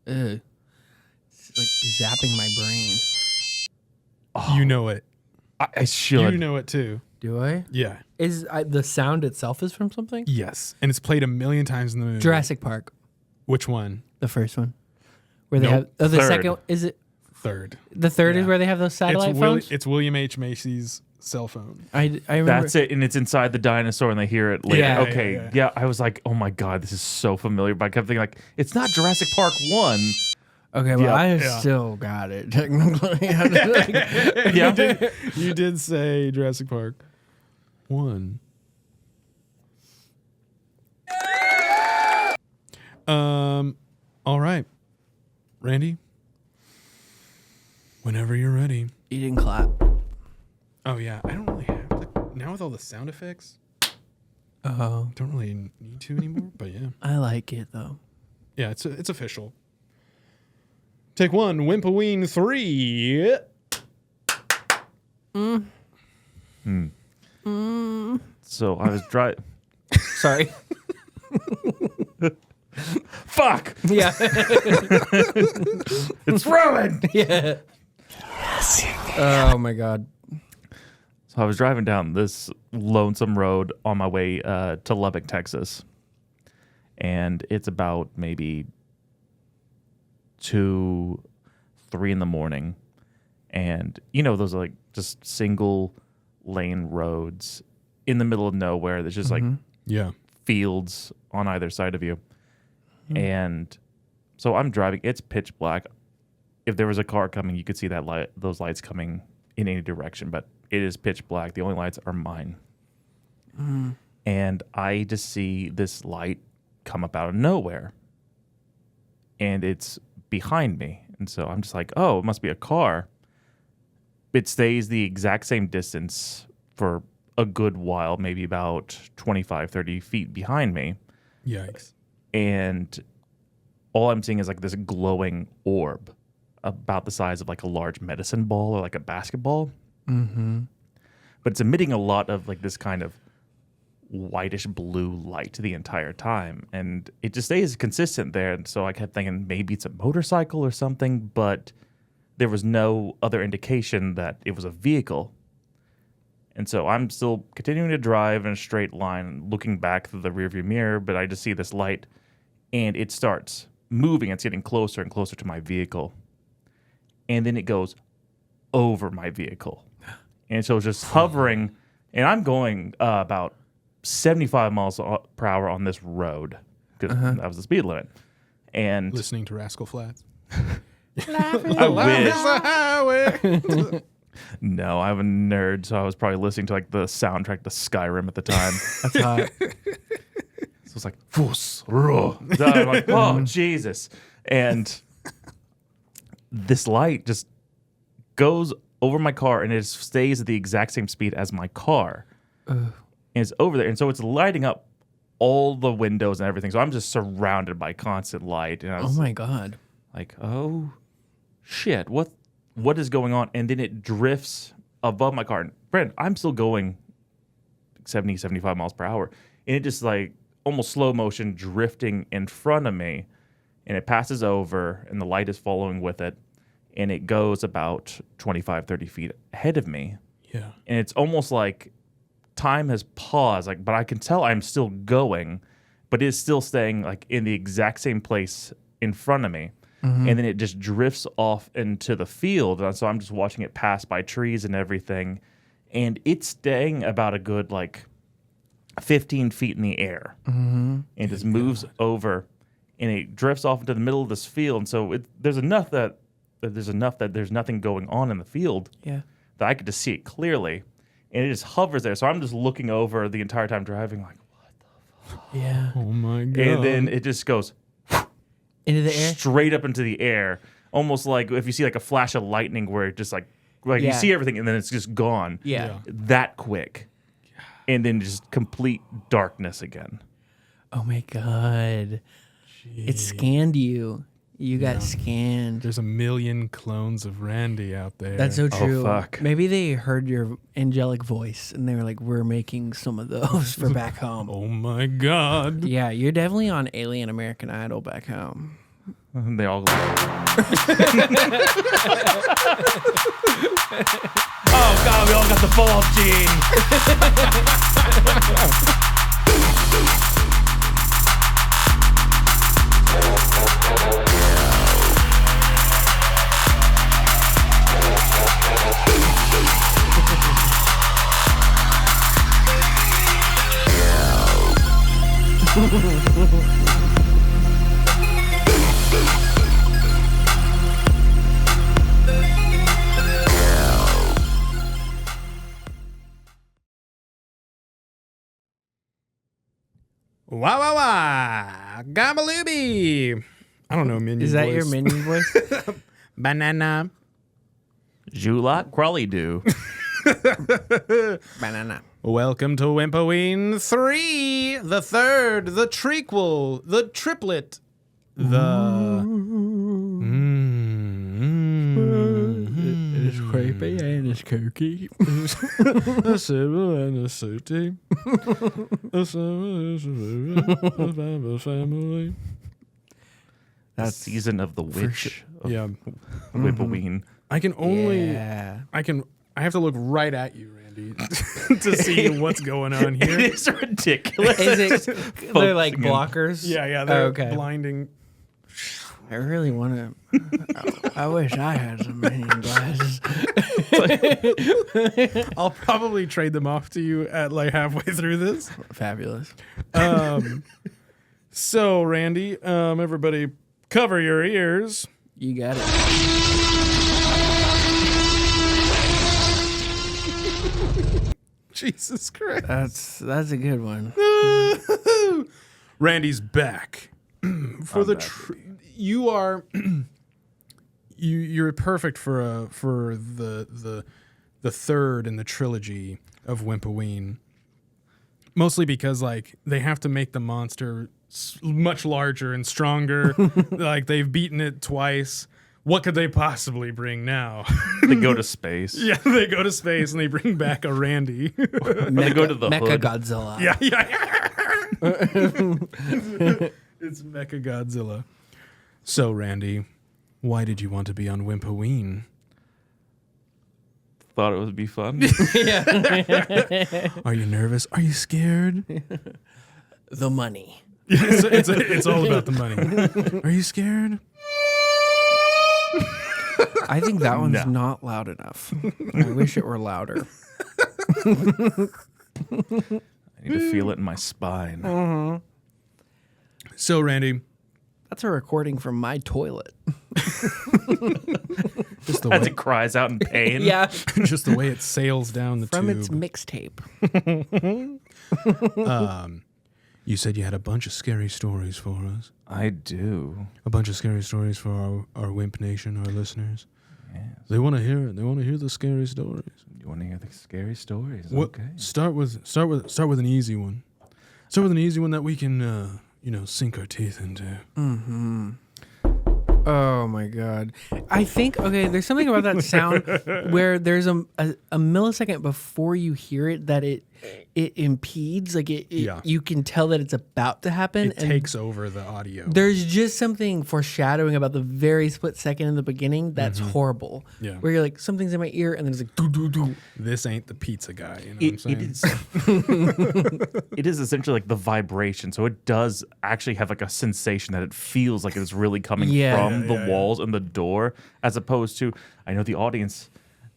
Ugh. It's like zapping my brain. Oh, you know it. I should. You know it too. Do I? Yeah. Is the sound itself is from something? Yes. And it's played 1,000,000 times in the movie. Jurassic Park. Which one? The first one. Where they Nope. have the Third. second is it Third. the third Yeah. is where they have those satellite phones? It's William H. Macy's cell phone. I remember That's it, and it's inside the dinosaur, and they hear it later. Yeah. Okay, yeah. I was like, oh my god, this is so familiar. But I kept thinking, like, it's not Jurassic Park 1. Okay, well, Yeah. I Yeah. still got it technically. Yeah. You did say Jurassic Park 1. All right. Randy, whenever you're ready. You didn't clap. Oh yeah, I don't really have to now with all the sound effects. Oh, Don't really need to anymore, but yeah. I like it though. Yeah, it's official. Take one, Wimp-O-Ween Iii. So I was driving. Sorry. Fuck! Yeah. It's ruined! Yeah. Oh my god. So I was driving down this lonesome road on my way to Lubbock, Texas. And it's about maybe 2, 3 in the morning. And, you know, those are like just single lane roads in the middle of nowhere. There's just like Yeah. fields on either side of you. And so I'm driving. It's pitch black. If there was a car coming, you could see that light, those lights coming in any direction, but it is pitch black. The only lights are mine. And I just see this light come up out of nowhere. And it's behind me. And so I'm just like, oh, it must be a car. It stays the exact same distance for a good while, maybe about 25, 30 feet behind me. Yikes. And all I'm seeing is like this glowing orb about the size of like a large medicine ball or like a basketball. Mm-hmm. But it's emitting a lot of like this kind of whitish blue light the entire time. And it just stays consistent there. And so I kept thinking maybe it's a motorcycle or something, but there was no other indication that it was a vehicle. And so I'm still continuing to drive in a straight line, looking back through the rearview mirror, but I just see this light, and it starts moving. It's getting closer and closer to my vehicle. And then it goes over my vehicle. And so it's just hovering, and I'm going about 75 miles per hour on this road, because that was the speed limit. And Listening to Rascal Flatts. I wish. a highway. No, I'm a nerd, so I was probably listening to like the soundtrack to Skyrim at the time. That's hot. So it's like, "Fus, ruh." So I'm like, oh, Jesus. And this light just goes over my car, and it stays at the exact same speed as my car. And it's over there. And so it's lighting up all the windows and everything. So I'm just surrounded by constant light. And I Oh was my god. like, oh, shit, what is going on? And then it drifts above my car. And Brent, I'm still going 70, 75 miles per hour. And it just like almost slow motion drifting in front of me. And it passes over, and the light is following with it. And it goes about 25, 30 feet ahead of me. Yeah. And it's almost like time has paused, like, but I can tell I'm still going, but it's still staying like in the exact same place in front of me. And then it just drifts off into the field. And so I'm just watching it pass by trees and everything. And it's staying about a good like 15 feet in the air. And it just moves over, and it drifts off into the middle of this field. And so there's enough that there's nothing going on in the field. Yeah. That I could just see it clearly. And it just hovers there. So I'm just looking over the entire time driving like, what the fuck? Yeah. Oh my god. And then it just goes Into the air. straight up into the air. Almost like if you see like a flash of lightning where it just like you Yeah. see everything and then it's just gone. Yeah. That quick. And then just complete darkness again. Oh my god. It scanned you. You got scanned. There's 1,000,000 clones of Randy out there. That's so true. fuck. Maybe they heard your angelic voice and they were like, we're making some of those for back home. Oh my god. Yeah, you're definitely on Alien American Idol back home. And they all. Oh God, we all got the fall gene. Wah wah wah, gabalooby. I don't know minion. Is that voice. your minion voice? Banana. Julot Crawley do. Banana. Welcome to Wimp-O-Ween Iii, the third, the trequel, the triplet, the. It's creepy and it's kooky. A symbol and a suiting. A family. The season of the witch. Of Yeah. Wimp-O-Ween. I can only. Yeah. I have to look right at you, Randy, to see what's going on here. It is ridiculous. Is it? They're like Focusing in. blockers. Yeah, they're Okay. blinding. I really want to. I wish I had some minion glasses. I'll probably trade them off to you at like halfway through this. Fabulous. So, Randy, everybody, cover your ears. You got it. Jesus Christ. That's a good one. Randy's back. For the you are you're perfect for the third in the trilogy of Wimp-O-Ween. Mostly because like they have to make the monster much larger and stronger. Like they've beaten it twice. What could they possibly bring now? They go to space. Yeah, they go to space and they bring back a Randy. They go to the Mecha hood. Godzilla. Yeah. It's Mecha Godzilla. So, Randy, why did you want to be on Wimp-O-Ween? Thought it would be fun. Are you nervous? Are you scared? The money. It's all about the money. Are you scared? I think that one's No. not loud enough. I wish it were louder. I need to feel it in my spine. So, Randy, That's a recording from my toilet. just the As way it cries out in pain. Yeah. just the way it sails down the From tube. its mixtape. You said you had a bunch of scary stories for us. I do. A bunch of scary stories for our Wimp Nation, our listeners. Yes. They want to hear it. They want to hear the scary stories. You want to hear the scary stories? What? Okay. Start with an easy one. Start with an easy one that we can sink our teeth into. Oh my God. I think, okay, there's something about that sound where there's a millisecond before you hear it that it impedes. Like Yeah. you can tell that it's about to happen. It takes over the audio. There's just something foreshadowing about the very split second in the beginning that's horrible. Yeah. Where you're like, something's in my ear, and then it's like, doo doo doo. This ain't the pizza guy. You know what I'm It saying? is. It is essentially like the vibration, so it does actually have like a sensation that it feels like it's really coming from the walls and the door, as opposed to I know the audience,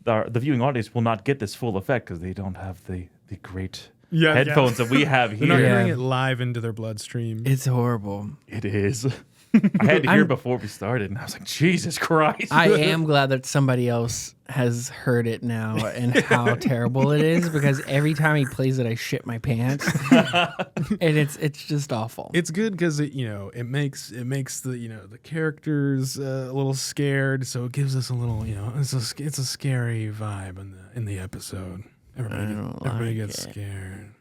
the viewing audience will not get this full effect because they don't have the great headphones that we have They're not here. hearing it live into their bloodstream. It's horrible. It is. I had to hear it before we started, and I was like, Jesus Christ. I am glad that somebody else has heard it now and how terrible it is, because every time he plays it, I shit my pants, and it's just awful. It's good because it makes the characters a little scared, so it gives us a little it's a scary vibe in the episode. Everybody gets scared.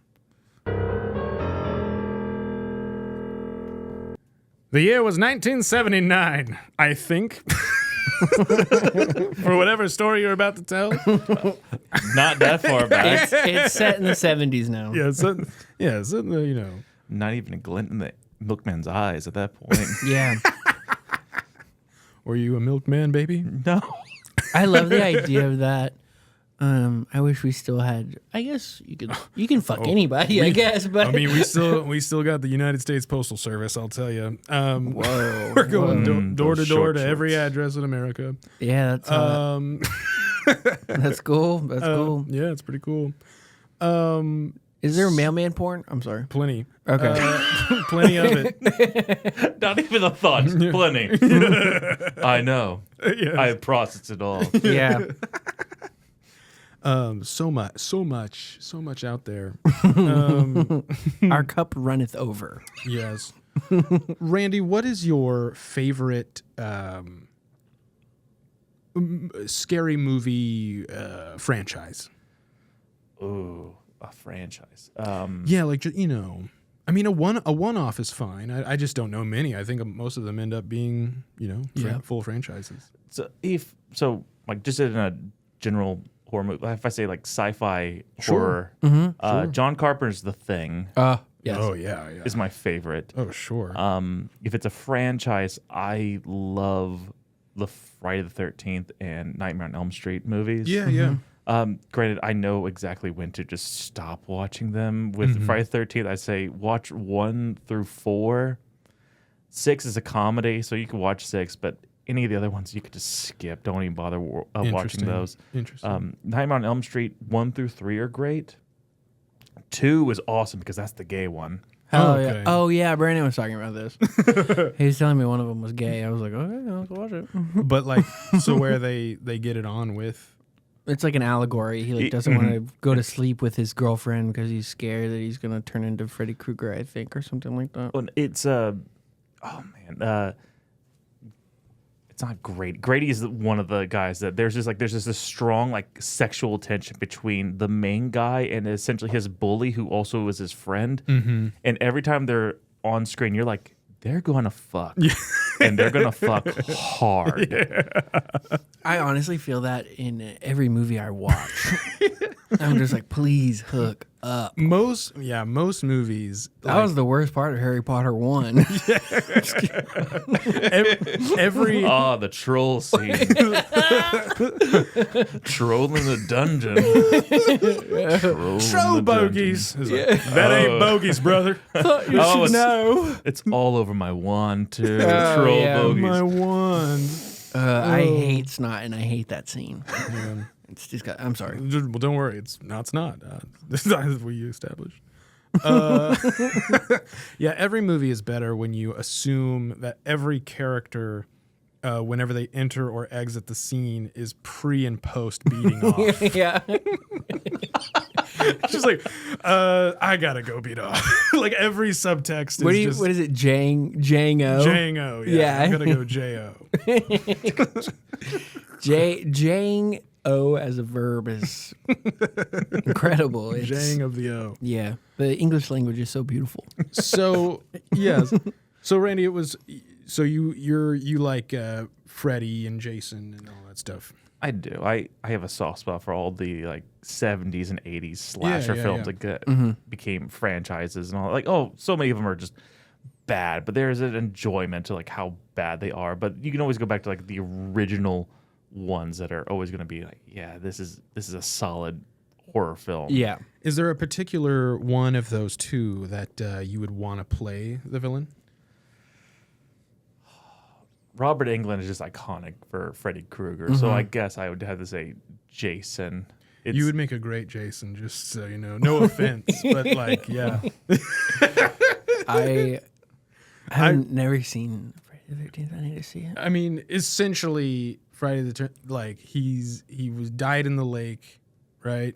The year was 1979, I think. For whatever story you're about to tell. Not that far back. It's set in the 70s now. It's in the Not even a glint in the milkman's eyes at that point. Yeah. Were you a milkman, baby? No. I love the idea of that. I wish we still had. I guess you can fuck anybody. I guess, but I mean, we still got the United States Postal Service. I'll tell you. whoa, We're going door to those door short to every shorts. address in America. yeah, that's that's cool. That's cool. Yeah, it's pretty cool. Is there mailman porn? I'm sorry. Plenty. Okay. Plenty of it. Not even a thought. Plenty. I know. Yes. I have processed it all. Yeah. So much out there. Our cup runneth over. Yes. Randy, what is your favorite scary movie franchise? Ooh, a franchise. Yeah, like I mean, a one-off is fine. I just don't know many. I think most of them end up being full franchises. So like just in a general horror movie, if I say like sci-fi Sure. horror, Sure. John Carpenter's The Thing Yes. Oh yeah. is my favorite. Oh sure. If it's a franchise, I love the Friday the 13th and Nightmare on Elm Street movies. yeah. Granted, I know exactly when to just stop watching them. With Friday the 13th, I say watch 1 through 4. 6 is a comedy, so you can watch 6, but any of the other ones you could just skip. Don't even bother watching those. Interesting. Nightmare on Elm Street 1 through 3 are great. 2 is awesome because that's the gay one. Hell Okay. yeah. Oh yeah, Brandon was talking about this. He was telling me one of them was gay. I was like, okay, let's watch it. But like, so where they get it on with. It's like an allegory. He like doesn't want to go to sleep with his girlfriend because he's scared that he's gonna turn into Freddy Krueger, I think, or something like that. Well, it's it's not Grady. Grady is one of the guys that there's just this strong like sexual tension between the main guy and essentially his bully, who also was his friend. Mm-hmm. And every time they're on screen, you're like, they're gonna fuck, and they're gonna fuck hard. Yeah. I honestly feel that in every movie I watch. I'm just like, please hook up. Most movies. That was the worst part of Harry Potter 1. every The troll scene. Troll in the dungeon. Troll in show the bogies. dungeon. It's like, that ain't bogies, brother. Thought you Oh, should know. It's all over my wand too. Oh, Troll yeah, bogies. My wand. I hate snot and I hate that scene. Yeah. It's just got, I'm sorry. Well, don't worry. It's not. This is as we established. Yeah, every movie is better when you assume that every character, whenever they enter or exit the scene, is pre and post beating off. Yeah. It's just like, I gotta go beat off. Like every subtext is What is it? Jango? J-O. Yeah, Yeah. I gotta go J-O. Jang-O as a verb is incredible. It's, Jang of the O. yeah. The English language is so beautiful. So yes. So Randy, it was. So you like Freddy and Jason and all that stuff. I do. I have a soft spot for all the like 70s and 80s slasher yeah, films yeah. that became franchises and all. Like, so many of them are just bad, but there's an enjoyment to like how bad they are. But you can always go back to like the original ones that are always going to be like, yeah, this is a solid horror film. Yeah. Is there a particular one of those two that you would want to play the villain? Robert Englund is just iconic for Freddy Krueger, so I guess I would have to say Jason. You would make a great Jason, just so you know. No offense, but like, yeah. I've never seen Friday the 13th. I need to see it. I mean, essentially, Friday the like he was died in the lake, right?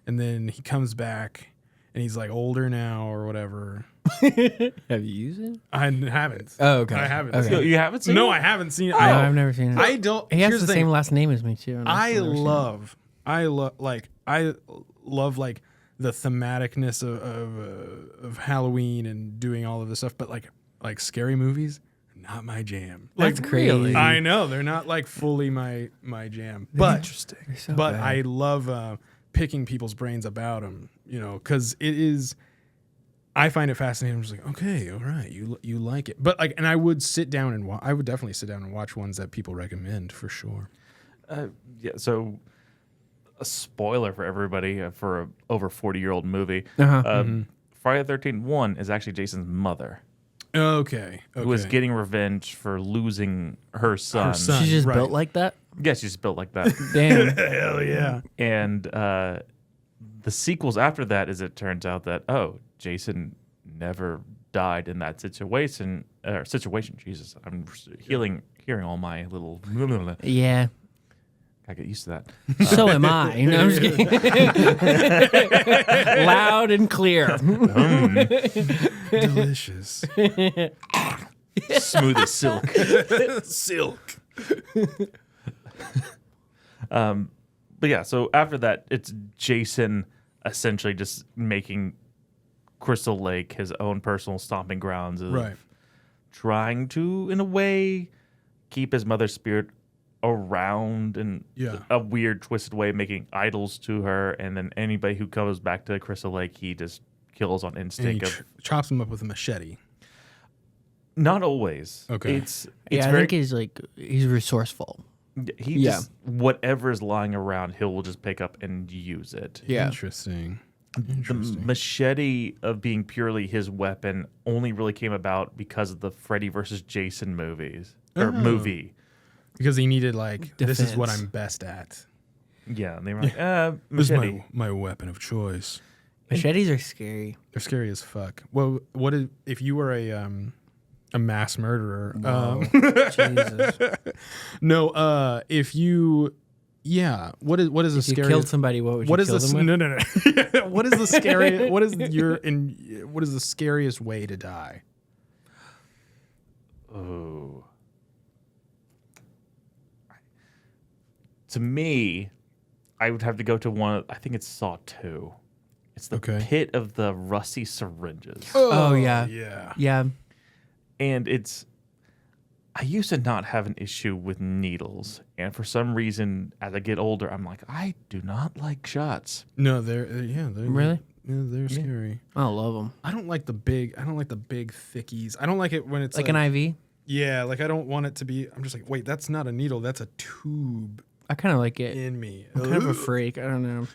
And then he comes back, and he's like older now or whatever. Have you used it? I haven't. Oh, okay. I haven't. Okay. So you haven't seen No, it? I haven't seen it. No, I've never seen it. I don't. He has here's the thing. same last name as me too. And I I've never seen it. love like the thematicness of Halloween and doing all of this stuff, but like scary movies, not my jam. That's Like, crazy. I know they're not like fully my jam, but Interesting. They're so but bad. I love picking people's brains about them, because it is. I find it fascinating. I'm just like, okay, all right, you like it, but like, and I would sit down and I would definitely sit down and watch ones that people recommend for sure. Yeah. So, a spoiler for everybody for a over 40-year-old movie. Friday the 13th 1 is actually Jason's mother, Okay. who is getting revenge for losing her son. She's just built like that. Yeah, she's built like that. Damn. Hell yeah. And the sequels after that is it turns out that Jason never died in that situation. Jesus, I'm hearing all my little. Yeah. I get used to that. So am I. No, I'm just kidding. Loud and clear. Delicious. Smooth as silk. Silk. But yeah, so after that, it's Jason essentially just making Crystal Lake his own personal stomping grounds of Right. trying to, in a way, keep his mother's spirit around in a weird, twisted way, making idols to her. And then anybody who comes back to Crystal Lake, he just kills on And instinct. he chops him up with a machete. Not always. Okay. It's Yeah, I very, think he's resourceful. he just, whatever is lying around, he will just pick up and use it. Yeah. Interesting. The machete of being purely his weapon only really came about because of the Freddy versus Jason movies or movie. Because he needed like, this is what Defense. I'm best at. Yeah, and they were like, This is machete. my weappen of choice. Machetes are scary. They're scary as fuck. Well, if you were a mass murderer? Jesus. No, if you, what is the If you scariest? killed somebody, what would you kill them with? No. What is the scary? What is the scariest way to die? Oh. To me, I would have to go to one. I think it's Saw 2. It's the pit of the rusty syringes. Oh, yeah. Yeah. Yeah. And I used to not have an issue with needles. And for some reason, as I get older, I'm like, I do not like shots. No, they're Really? Yeah, they're scary. I love them. I don't like the big thickies. I don't like it when it's Like an IV? Yeah, like I don't want it to be. I'm just like, wait, that's not a needle. That's a tube I kind of like it. in me. I'm kind of a freak. I don't know.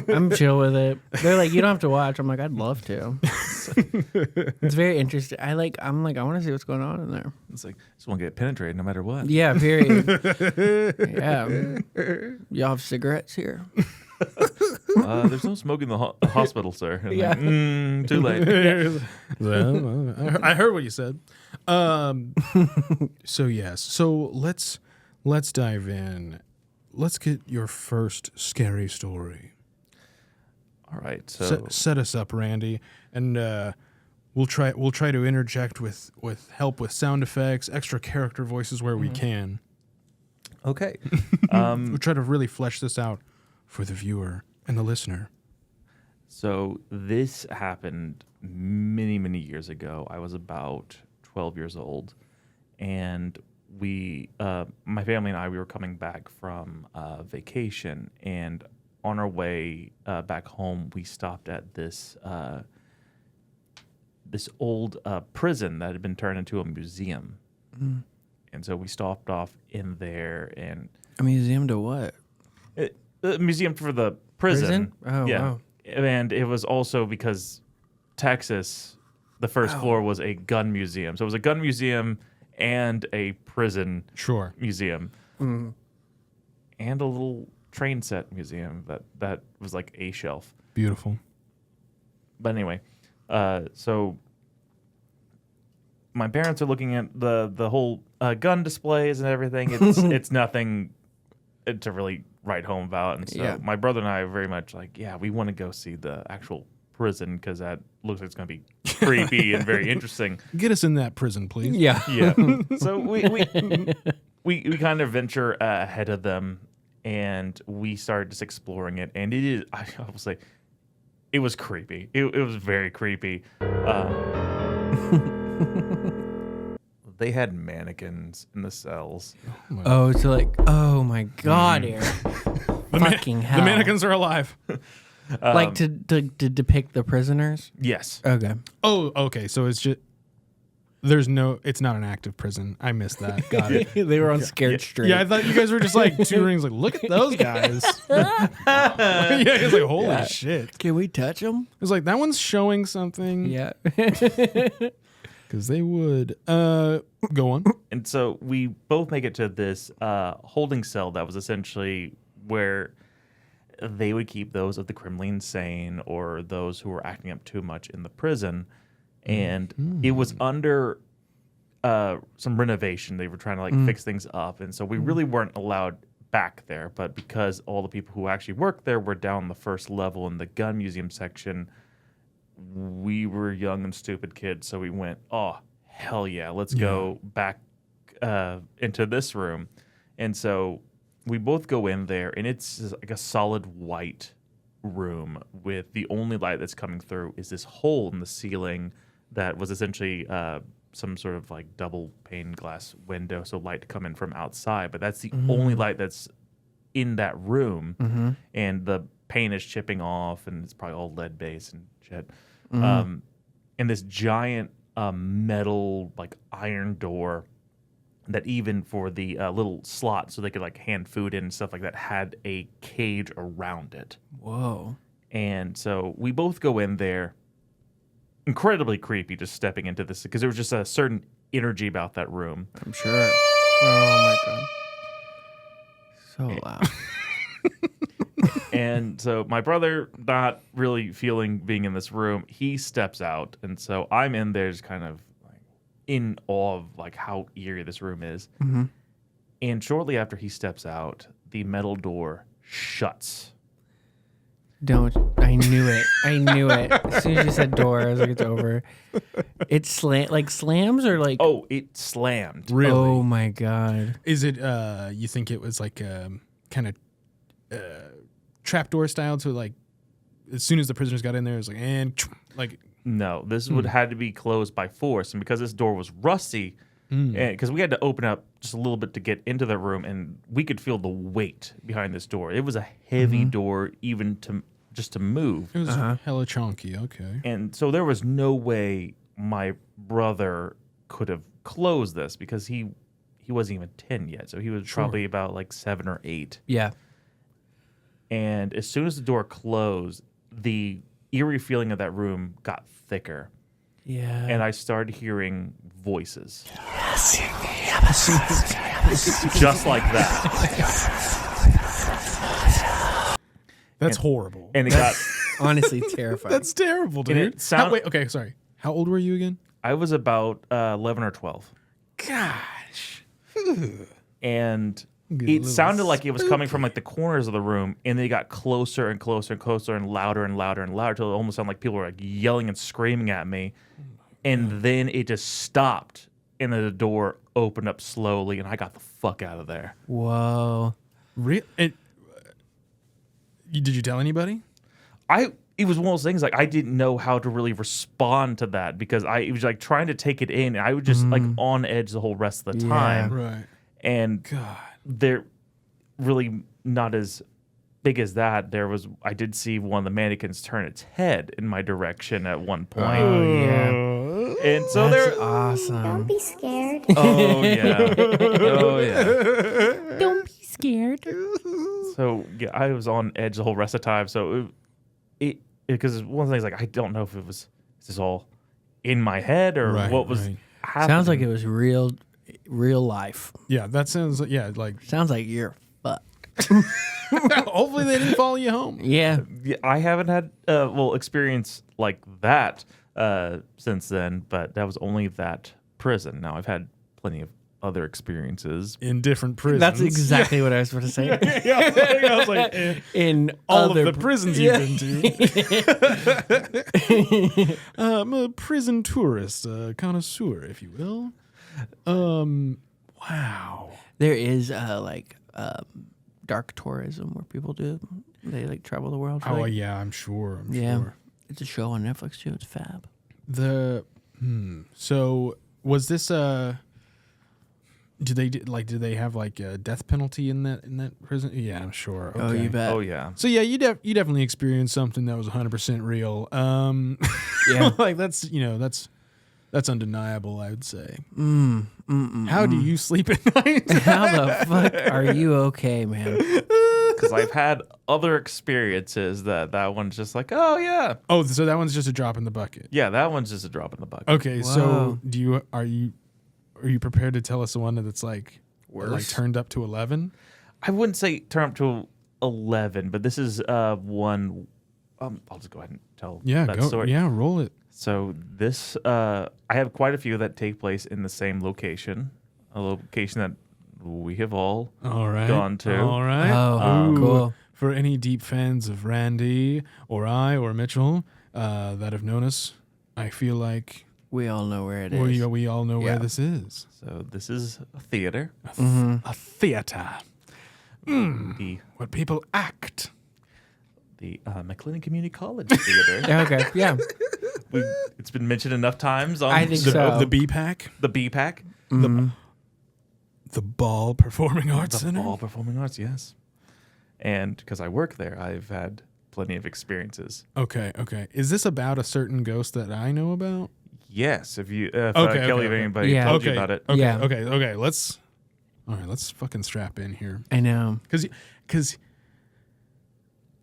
I'm chill with it. They're like, you don't have to watch. I'm like, I'd love to. It's very interesting. I'm like, I want to see what's going on in there. It's like, just want to get penetrated no matter what. Yeah, period. Yeah. Y'all have cigarettes here? There's no smoke in the hospital, sir. And Yeah. like, too late. Well, I heard what you said. So yes. So let's dive in. Let's get your first scary story. All right. So Set us up, Randy, and we'll try to interject with help with sound effects, extra character voices where we can. okay. We'll try to really flesh this out for the viewer and the listener. So this happened many, many years ago. I was about 12 years old, and my family and I, we were coming back from vacation, and on our way back home, we stopped at this old prison that had been turned into a museum. Mm. And so we stopped off in there, and A museum to what? a museum for the prison. Oh, yeah. wow. And it was also because Texas, the first floor was a gun museum. So it was a gun museum and a prison Sure. museum. Mm. And a little train set museum that was like a shelf. Beautiful. But anyway, so my parents are looking at the whole gun displays and everything. It's nothing to really write home about. And so my brother and I are very much like, yeah, we want to go see the actual prison because that looks like it's going to be creepy and very interesting. Get us in that prison, please. Yeah. Yeah. So we kind of venture ahead of them, and we started just exploring it. And it is, I will say, it was creepy. It was very creepy. They had mannequins in the cells. Oh, so like, oh my God, Eric. Fucking hell. The mannequins are alive. Like to depict the prisoners. Yes. Okay. Oh, okay. So it's just it's not an active prison. I missed that. Got it. They were on Scared Straight. Yeah, I thought you guys were just like two rings. Like, look at those guys. Yeah, it's like holy shit. Can we touch them? It's like that one's showing something. Yeah. Because they would. Go on. And so we both make it to this holding cell that was essentially where they would keep those of the criminally insane or those who were acting up too much in the prison. And it was under some renovation. They were trying to fix things up. And so we really weren't allowed back there. But because all the people who actually worked there were down the first level in the gun museum section, we were young and stupid kids. So we went, oh, hell yeah, let's go back into this room. And so we both go in there, and it's like a solid white room with the only light that's coming through is this hole in the ceiling that was essentially some sort of like double pane glass window, so light to come in from outside. But that's the only light that's in that room, and the paint is chipping off, and it's probably all lead based and shit. And this giant metal like iron door that even for the little slot so they could like hand food in and stuff like that had a cage around it. Whoa. And so we both go in there. Incredibly creepy just stepping into this because there was just a certain energy about that room. I'm sure. Oh my god. So loud. And so my brother, not really feeling being in this room, he steps out. And so I'm in there just kind of like in awe of like how eerie this room is. And shortly after he steps out, the metal door shuts. Don't. I knew it. I knew it. As soon as you said door, I was like, it's over. It slams or like. Oh, it slammed. Really? Oh my god. Is it? You think it was like kind of trapdoor style? To like, as soon as the prisoners got in there, it was like and like. No, this would had to be closed by force, and because this door was rusty, because we had to open up just a little bit to get into the room, and we could feel the weight behind this door. It was a heavy door, even to move. It was hella chunky. Okay. And so there was no way my brother could have closed this because he wasn't even 10 yet, so he was probably about like 7 or 8. Yeah. And as soon as the door closed, the eerie feeling of that room got thicker. Yeah. And I started hearing voices. Just like that. That's horrible. And it got... honestly terrifying. That's terrible, dude. And it sound- wait, okay, sorry. How old were you again? I was about 11 or 12. Gosh. And Get a it little sounded like it was coming from like the corners of the room, and they got closer and closer and closer and louder and louder and louder until it almost sounded like people were like yelling and screaming at me. And then it just stopped, and then the door opened up slowly, and I got the fuck out of there. Whoa. Did you tell anybody? It was one of those things like I didn't know how to really respond to that because it was like trying to take it in, and I was just like on edge the whole rest of the time. Right. And God. they're really not as big as that. I did see one of the mannequins turn its head in my direction at one point. Oh yeah. And so That's they're awesome. Don't be scared. oh yeah. Oh yeah. Don't be scared. So yeah, I was on edge the whole rest of the time. So it because one of the things like I don't know if is this all in my head or what was happening. Sounds like it was real life. Yeah, that sounds like Sounds like you're fucked. hopefully they didn't follow you home. Yeah. Yeah, I haven't had experience like that since then, but that was only that prison. Now I've had plenty of other experiences. In different prisons. That's exactly what I was about to say. Yeah, I was like, In all other of the prisons you've been to. I'm a prison tourist, connoisseur, if you will. Wow. There is dark tourism where people they like travel the world. For, Oh like, yeah, I'm sure. yeah. Sure. It's a show on Netflix too. It's fab. So was this Do they have like a death penalty in that prison? Yeah, I'm sure. Okay. Oh, you bet. Oh yeah. So yeah, you definitely experienced something that was 100% real. Yeah. Like that's undeniable, I would say. Mm. How do you sleep at night? How the fuck are you okay, man? Because I've had other experiences that one's just like, oh yeah, Oh, so that one's just a drop in the bucket. yeah, that one's just a drop in the bucket. Okay, so Whoa. are you prepared to tell us the one that's like Worse? turned up to 11? I wouldn't say turn up to 11, but this is one. I'll just go ahead and tell Yeah, that go. story. Yeah, roll it. So this, I have quite a few that take place in the same location, a location that we have all All right. gone to. All right. Oh, Ooh, cool. For any deep fans of Randy or I or Mitchell that have known us, I feel like We all know where it is. we all know where Yeah. this is. So this is a theater. A theater. The What people act. McLennan Community College Theater. Okay, yeah. It's been mentioned enough times on I think The, so. the B-Pack. the BPAC, The Ball Performing Arts the Center. Ball Performing Arts, yes. And because I work there, I've had plenty of experiences. Okay. Is this about a certain ghost that I know about? Yes, if you, Okay, Kelly, if okay. anybody Yeah. told you about it. Okay. Yeah. Okay. Let's fucking strap in here. I know. Because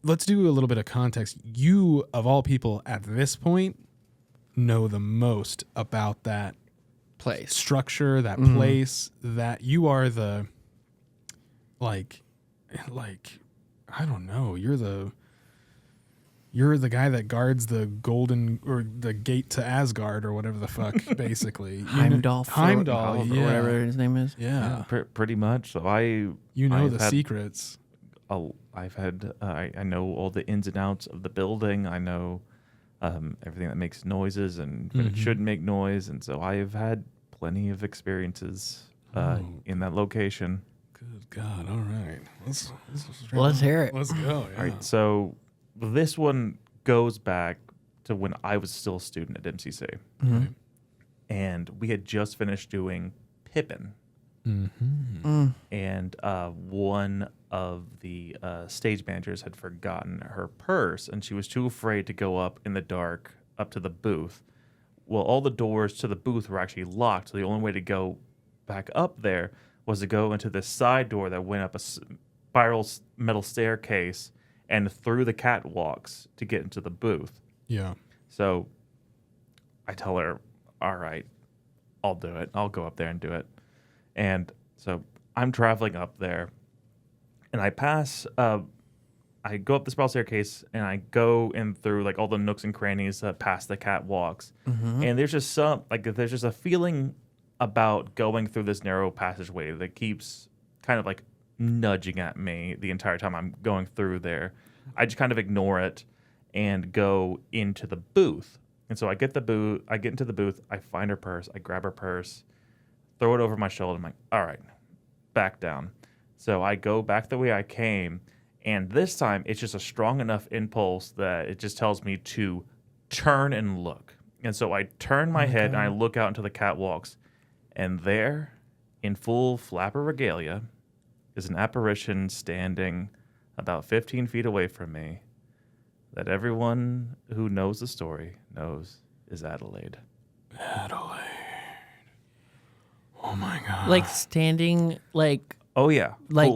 let's do a little bit of context. You, of all people at this point, know the most about that Place. structure, that place, that you are the, like, I don't know. You're the guy that guards the golden or the gate to Asgard or whatever the fuck, basically. Heimdall. Heimdall, or yeah. whatever his name is. Yeah. Pretty much. So I I've I've the had secrets. I know all the ins and outs of the building. I know everything that makes noises and when it shouldn't make noise. And so I have had plenty of experiences in that location. Good God. All right. Let's hear it. Let's go. Yeah. All right. So this one goes back to when I was still a student at MCC. Right. And we had just finished doing Pippin. And one of the stage managers had forgotten her purse, and she was too afraid to go up in the dark up to the booth. Well, all the doors to the booth were actually locked, so the only way to go back up there was to go into this side door that went up a spiral metal staircase and through the catwalks to get into the booth. Yeah. So I tell her, all right, I'll do it. I'll go up there and do it. And so I'm traveling up there, and I pass, I go up the spiral staircase, and I go in through like all the nooks and crannies past the catwalks. And there's just there's just a feeling about going through this narrow passageway that keeps kind of like nudging at me the entire time I'm going through there. I just kind of ignore it and go into the booth. And so I get into the booth, I find her purse, I grab her purse, throw it over my shoulder. I'm like, all right, back down. So I go back the way I came, and this time it's just a strong enough impulse that it just tells me to turn and look. And so I turn my head and I look out into the catwalks, and there, in full flapper regalia, is an apparition standing about 15 feet away from me that everyone who knows the story knows is Adelaide. Adelaide. Oh my God. Like standing, like Oh, yeah.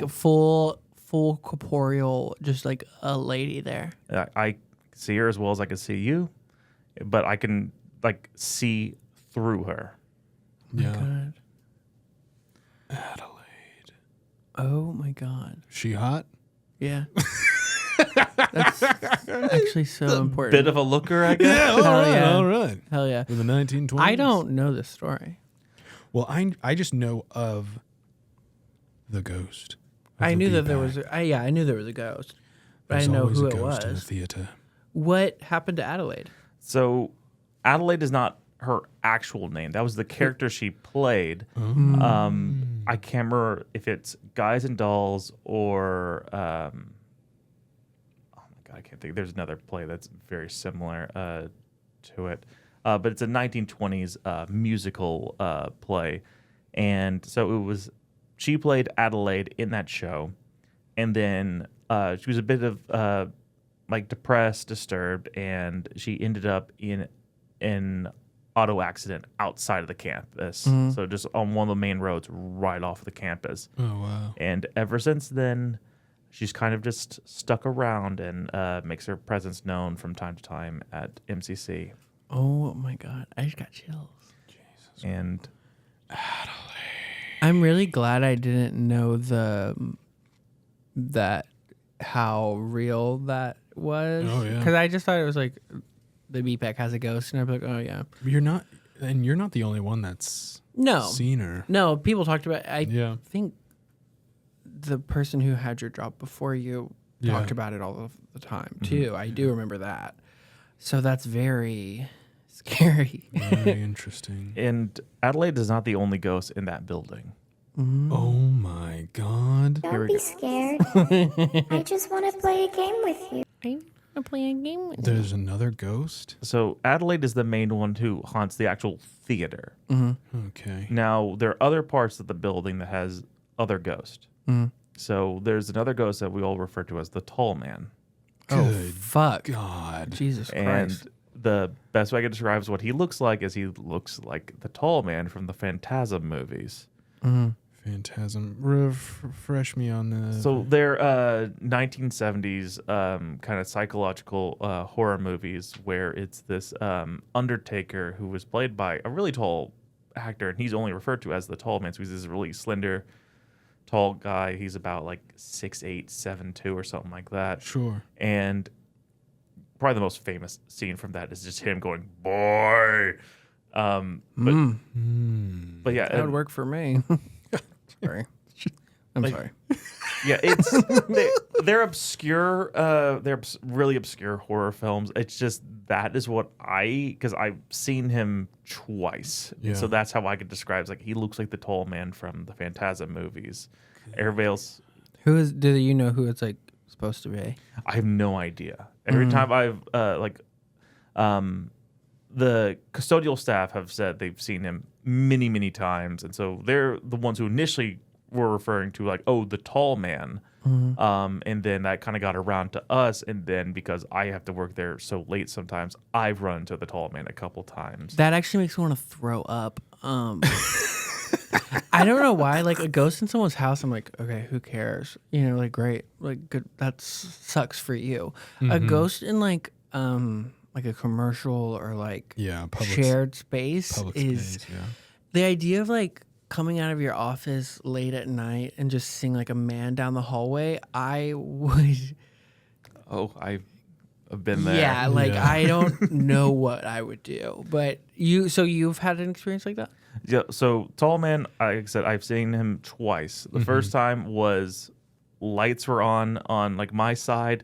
full corporeal, just like a lady there. I see her as well as I can see you, but I can like see through her. Yeah. God. Adelaide. Oh my God. She hot? Yeah. That's actually so important. Bit of a looker, I guess. Yeah, all Hell right, yeah. all right. Hell yeah. In the 1920s. I don't know this story. Well, I just know of the ghost. of I the knew that there B-Pack. was. I knew there was a ghost, but There's I didn't know always who a it ghost in the was. theater. What happened to Adelaide? So Adelaide is not her actual name. That was the character she played. I can't remember if it's Guys and Dolls or oh my God, I can't think. There's another play that's very similar to it, but it's a 1920s musical play, And so she played Adelaide in that show. And then she was a bit of like depressed, disturbed, and she ended up in an auto accident outside of the campus. So just on one of the main roads right off the campus. Oh, wow. And ever since then, she's kind of just stuck around and makes her presence known from time to time at MCC. Oh my God, I just got chills. Jesus. And I'm really glad I didn't know how real that was. Oh, yeah. Because I just thought it was like the BPAC has a ghost, and I'd be like, oh yeah. You're not the only one that's seen her. No, people talked about. I Yeah. think the person who had your job before you talked about it all of the time too. I do remember that. So that's very scary. Very interesting. And Adelaide is not the only ghost in that building. Oh my God. Don't be scared. I just want to play a game with you. I'm playing a game with There's another ghost? So Adelaide is the main one who haunts the actual theater. Okay. Now, there are other parts of the building that has other ghosts. So there's another ghost that we all refer to as the Tall Man. Oh Good fuck! God. Jesus Christ! And the best way I can describe what he looks like is he looks like the Tall Man from the Phantasm movies. Phantasm. Refresh me on the. So they're 1970s kind of psychological horror movies where it's this Undertaker who was played by a really tall actor, and he's only referred to as the Tall Man. So he's this really slender, tall guy. He's about like 6'8", 7'2", or something like that. Sure. And probably the most famous scene from that is just him going, "Boy." But yeah, that would work for me. Sorry, I'm sorry. Yeah, they're obscure. They're really obscure horror films. It's just that is what because I've seen him twice, Yeah. so that's how I could describe. It's like he looks like the Tall Man from the Phantasm movies. Everybody else, Do you know who it's like supposed to be? I have no idea. Every time I've the custodial staff have said they've seen him many, many times, and so they're the ones who initially were referring to like, oh, the Tall Man, and then that kind of got around to us, and then because I have to work there so late sometimes, I've run into the Tall Man a couple times. That actually makes me want to throw up. I don't know why. Like a ghost in someone's house, I'm like, okay, who cares? You know, like great, like good. That sucks for you. A ghost in like a commercial or like shared space is the idea of like coming out of your office late at night and just seeing like a man down the hallway. I would. Oh, I've been there. Yeah, like I don't know what I would do, but you've had an experience like that. Yeah. So Tall Man, like I said, I've seen him twice. The first time was lights were on like my side,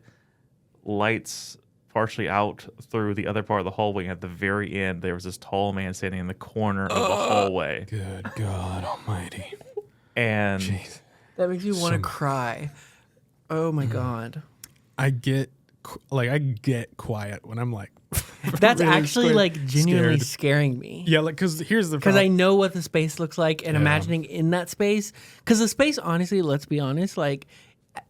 lights partially out through the other part of the hallway. And at the very end, there was this tall man standing in the corner of the hallway. Good God Almighty. And Jeez. That makes you want to cry. Oh my God. I get quiet when I'm like. That's really actually like genuinely scared. scaring me. Yeah, like because here's the Because I problem. know what the space looks like and imagining in that space. Because the space, honestly, let's be honest, like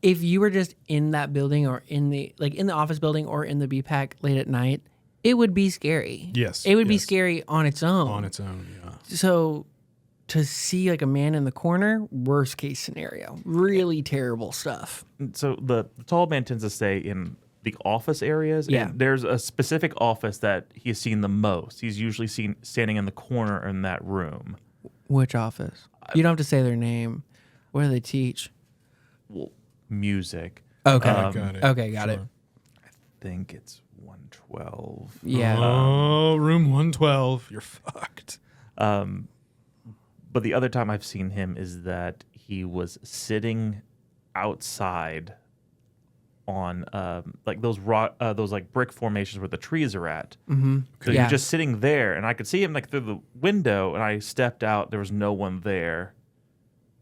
if you were just in that building or in the office building or in the BPAC late at night, it would be scary. Yes, It would be yes. scary on its own. On its own, yeah. So to see like a man in the corner, worst case scenario, really terrible stuff. so the tall man tends to stay in the office areas. Yeah. And there's a specific office that he's seen the most. He's usually seen standing in the corner in that room. Which office? You don't have to say their name. What do they teach? Well, music. Okay. Got it. Okay, got it. Sure. I think it's 112. Yeah. Oh, room 112. You're fucked. But the other time I've seen him is that he was sitting outside on like those like brick formations where the trees are at. Mm-hmm. So Yeah. you're just sitting there, and I could see him like through the window, and I stepped out. There was no one there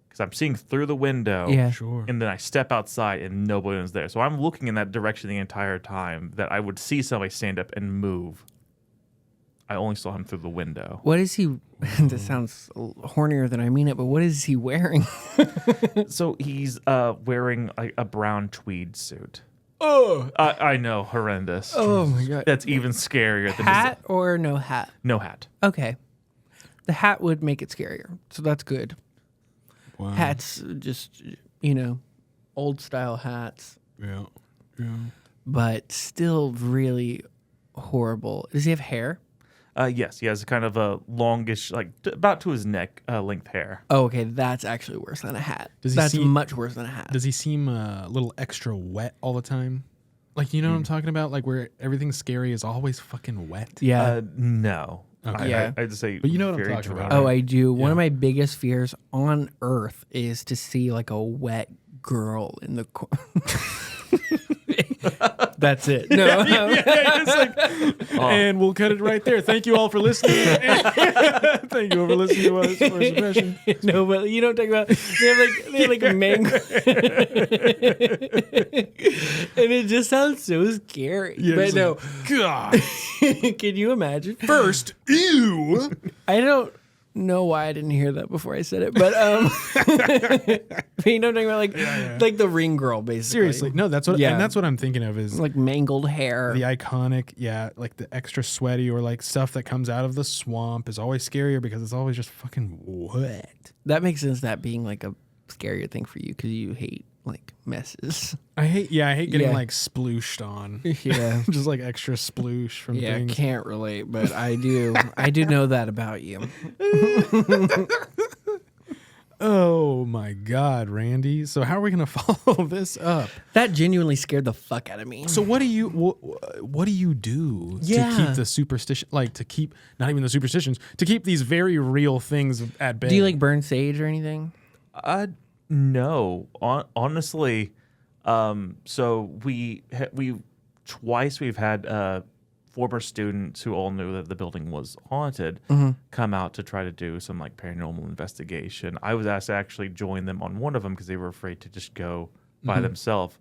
because I'm seeing through the window. Yeah. Sure. And then I step outside, and nobody was there. So I'm looking in that direction the entire time that I would see somebody stand up and move. I only saw him through the window. What is he? This sounds hornier than I mean it, but what is he wearing? So he's wearing a brown tweed suit. Oh, I know, horrendous. Oh my god! That's even scarier than Hat or no hat? no hat. Okay, the hat would make it scarier, so that's good. wow. Hats, just old style hats, Yeah. but still really horrible. Does he have hair? Yes, he has kind of a longish, like about to his neck length hair. Oh, okay, that's actually worse than a hat. Does he That's seem- much worse than a hat. Does he seem a little extra wet all the time? Like, you know what I'm talking about? Like, where everything scary is always fucking wet? Yeah. No. Okay. Yeah. I'd say But you know what I'm very talking about, dry. Oh, I do. One of my biggest fears on earth is to see like a wet girl in the That's it. No. It's like, and we'll cut it right there. Thank you all for listening. Thank you all for listening to us for impression. No, but you don't talk about they have like a mango, and it just sounds so scary. Yeah, but it's no, like, God. can you imagine? First, ew. I don't know why I didn't hear that before I said it, but but you know what I'm talking about, like the ring girl, basically. Seriously, no, that's what. Yeah. And that's what I'm thinking of is like mangled hair. the iconic, like the extra sweaty or like stuff that comes out of the swamp is always scarier because it's always just fucking wet. That makes sense. That being like a scarier thing for you because you hate like messes. I hate getting Yeah. like splooshed on. Yeah. Just like extra sploosh from Yeah, things. can't relate, but I do. I do know that about you. Oh my God, Randy. So how are we gonna follow this up? That genuinely scared the fuck out of me. So what do you do to Yeah. keep the superstition, like to keep not even the superstitions, to keep these very real things at bay? Do you like burn sage or anything? No. Honestly, so we twice we've had former students who all knew that the building was haunted come out to try to do some like paranormal investigation. I was asked to actually join them on one of them because they were afraid to just go by themselves.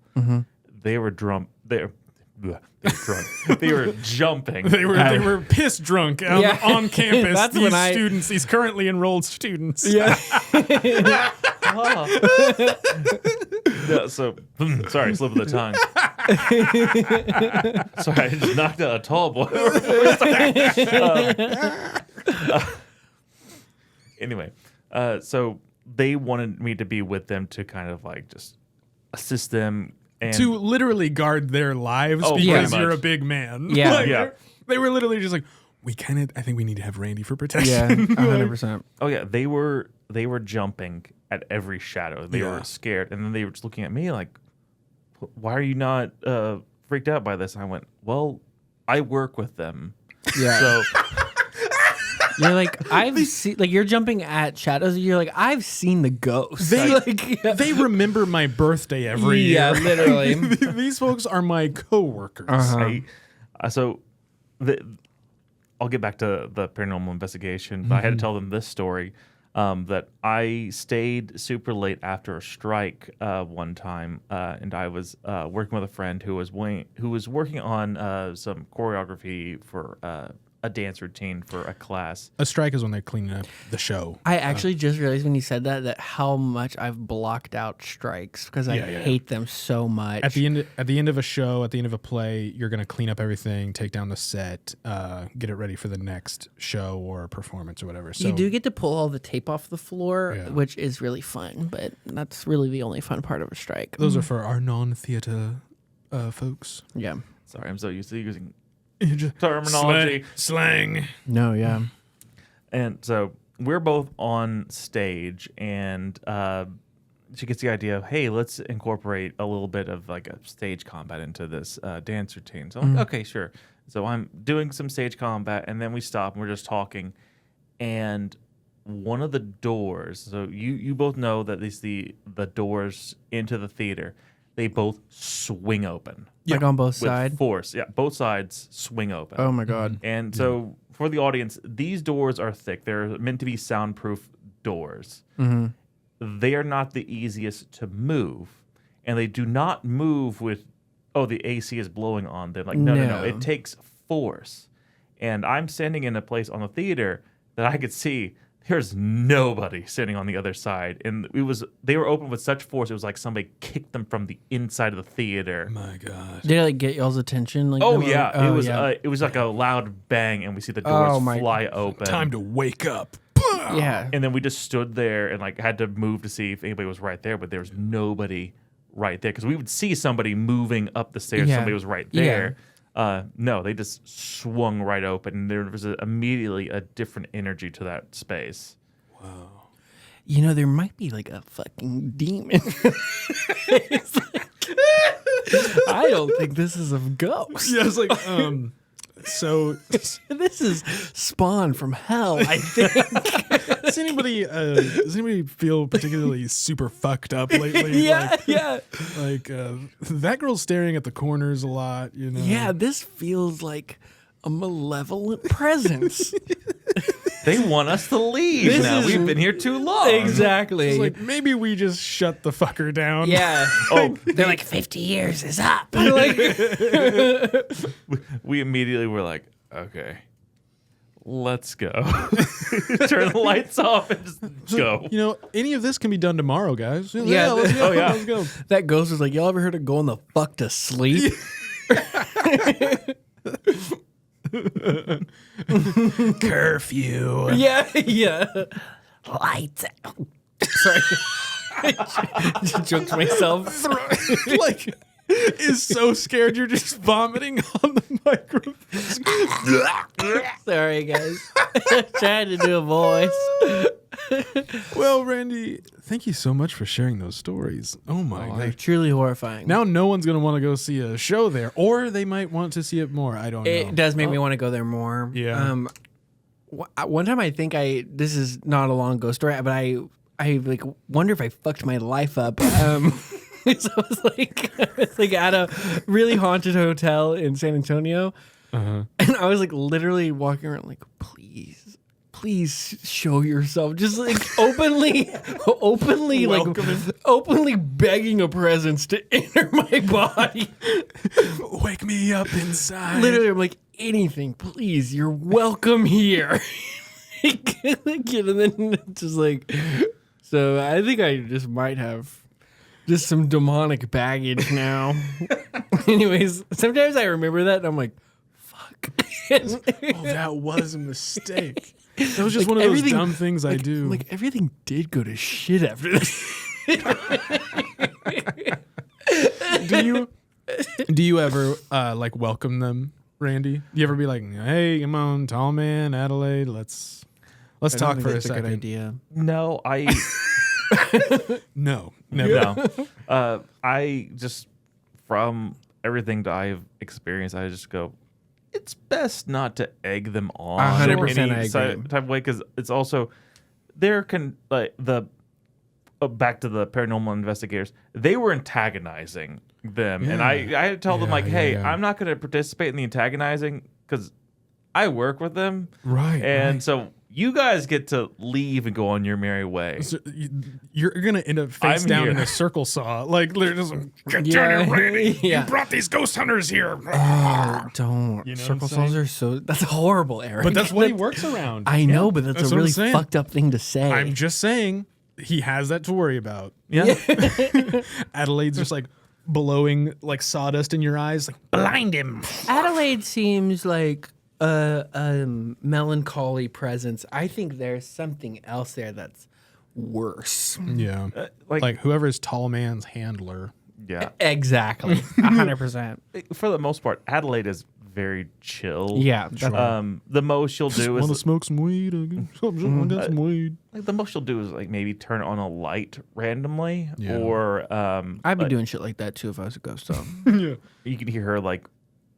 They were drunk. They were drunk. They were jumping. They were piss drunk Yeah. on campus. That's these when students, these currently enrolled students. Yeah. No, so sorry, slip of the tongue. Sorry, I just knocked out a tall boy. Anyway, so they wanted me to be with them to kind of like just assist them and To literally guard their lives Oh, because pretty you're a much. big man. Yeah. Like, Yeah. They were literally just like, I think we need to have Randy for Yeah, protection. 100%. oh yeah, they were jumping at every shadow. They Yeah. were scared, and then they were just looking at me like, "Why are you not freaked out by this?" And I went, "Well, I work with them, Yeah. so." You're like, I've seen, like, you're jumping at shadows. You're like, I've seen the ghost. They remember my birthday every Yeah, year. literally. These folks are my coworkers. So I'll get back to the paranormal investigation, but I had to tell them this story that I stayed super late after a strike one time, and I was working with a friend who was working on some choreography for a dance routine for a class. A strike is when they're cleaning up the show. I actually just realized when you said that how much I've blocked out strikes because I hate them so much. At the end of a show, at the end of a play, you're gonna clean up everything, take down the set, get it ready for the next show or performance or whatever. So you do get to pull all the tape off the floor, Yeah. which is really fun, but that's really the only fun part of a strike. those are for our non-theater folks. Yeah. Sorry, I'm so used to using terminology. Slang. No, yeah. And so we're both on stage, and she gets the idea of, hey, let's incorporate a little bit of like a stage combat into this dance routine. So I'm like, okay, sure. So I'm doing some stage combat, and then we stop and we're just talking. And one of the doors, so you both know that the doors into the theater, they both swing open. Like on both With sides. force. Yeah, both sides swing open. Oh my God. And so for the audience, these doors are thick. They're meant to be soundproof doors. They are not the easiest to move. And they do not move with, oh, the AC is blowing on them. Like, no. No. It takes force. and I'm standing in a place on the theater that I could see there's nobody sitting on the other side, and they were open with such force it was like somebody kicked them from the inside of the theater. My God. Did it like get y'all's attention? Like, Oh yeah, it was like a loud bang, and we see the doors fly open. Time to wake up. Yeah. And then we just stood there and like had to move to see if anybody was right there, but there was nobody right there because we would see somebody moving up the stairs. Yeah. Somebody was right there. No, they just swung right open. And there was immediately a different energy to that space. Wow. You know, there might be like a fucking demon. I don't think this is a ghost. Yeah, it's like, so This is spawn from hell, I think. does anybody feel particularly super fucked up lately? Yeah, yeah. Like that girl's staring at the corners a lot, you know. Yeah, this feels like a malevolent presence. They want us to leave This now. is- We've been here too long. Exactly. It's like maybe we just shut the fucker down. Yeah. Oh, They're like, 50 years is up. we immediately were like, okay, let's go. Turn the lights off and just go. You know, any of this can be done tomorrow, guys. Yeah. Let's go. Oh, yeah. Let's go. That ghost was like, y'all ever heard of going the fuck to sleep? Curfew. Yeah, yeah. Lights out. Sorry. Just joked to myself. Like is so scared you're just vomiting on the microphone. Sorry, guys. Trying to do a voice. Well, Randy, thank you so much for sharing those stories. Oh my They're god. truly horrifying. Now no one's gonna want to go see a show there, or they might want to see it more. I don't know. It does make me want to go there more. Yeah. One time I think this is not a long ghost story, but I like wonder if I fucked my life up. So I was like at a really haunted hotel in San Antonio, and I was like literally walking around like, please show yourself, just like openly like openly begging a presence to enter my body. Wake me up inside. Literally, I'm like, anything, please, you're welcome here. And then just like, so I think I just might have just some demonic baggage now. Anyways, sometimes I remember that and I'm like, fuck. Oh, that was a mistake. That was just Like, one of those everything- dumb things I do. Like everything did go to shit after this. Do you ever like welcome them, Randy? Do you ever be like, hey, come on, tall man, Adelaide, let's talk for a That's a good second. idea. No, No, never. no. I just, from everything that I've experienced, I just go, it's best not to egg them on 100% in I any agree. type of way, because it's also back to the paranormal investigators, they were antagonizing them, and I had to tell them like, hey, I'm not going to participate in the antagonizing because I work with them, Right. and so you guys get to leave and go on your merry way. So you're gonna end up face I'm down here. in a circle saw, like literally just get Yeah. down here, Randy. Yeah. You brought these ghost hunters here. Oh, don't. You know Circle what I'm saws are so. That's horrible, Eric. But that's what he works around. I know, but that's that's a what I'm really saying. fucked up thing to say. I'm just saying he has that to worry about. Yeah. Adelaide's just like blowing like sawdust in your eyes, like blind him. Adelaide seems like a melancholy presence. I think there's something else there that's worse. Yeah, like- like whoever's tall man's handler. Yeah. Exactly. 100%. For the most part, Adelaide is very chill. Yeah. that's- The most she'll do Want to is smoke some weed? I got some weed. like the most she'll do is like maybe turn on a light randomly, Yeah. or I'd be doing shit like that too if I was a ghost. So. Yeah. you can hear her like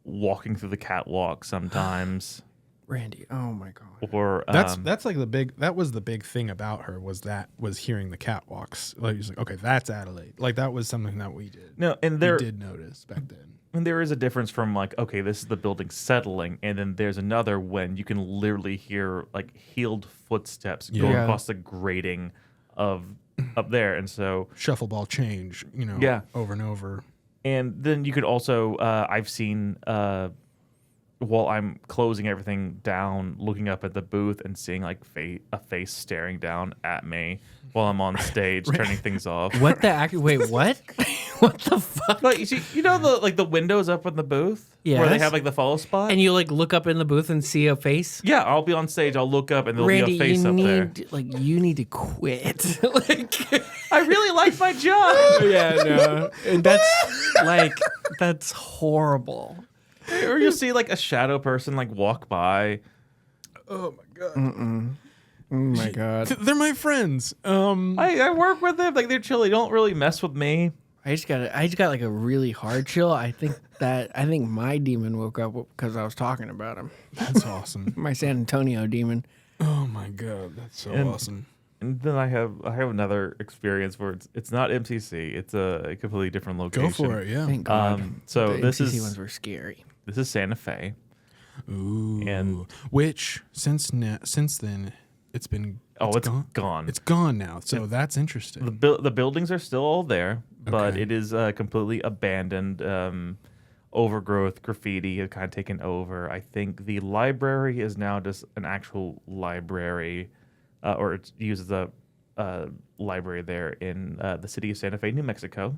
walking through the catwalk sometimes, Randy, oh my god. or That's like that was the big thing about her was hearing the catwalks. Like he's like, okay, that's Adelaide. Like that was something that we did. no, and We there did notice back then. and there is a difference from like, okay, this is the building settling, and then there's another when you can literally hear like heeled footsteps going Yeah. across the grating of up there, and so Shuffle ball change, Yeah. over and over. and then you could also I've seen while I'm closing everything down, looking up at the booth and seeing like a face staring down at me while I'm on stage turning things off. What the wait, what? What the fuck? Like you know the windows up in the booth where they Yes. have like the follow spot? And you like look up in the booth and see a face? Yeah, I'll be on stage, I'll look up and there'll Randy, be a face you up there. you need to quit. Like I really like my job. yeah, no. And that's horrible. Or you'll see like a shadow person like walk by. Oh my god. Oh my god. They're my friends. I work with them, like they're chill. They don't really mess with me. I just got like a really hard chill. I think my demon woke up because I was talking about him. That's awesome. My San Antonio demon. Oh my god, that's so awesome. And then I have another experience where it's not MCC. It's a completely different location. Go for it, yeah. Thank God. So the this NCC is ones were scary. This is Santa Fe. Ooh. And which since then it's been gone. It's gone now. So that's interesting. The buildings are still all there, but Okay. it is completely abandoned. Overgrowth, graffiti have kind of taken over. I think the library is now just an actual library, or it's used as a library there in the city of Santa Fe, New Mexico.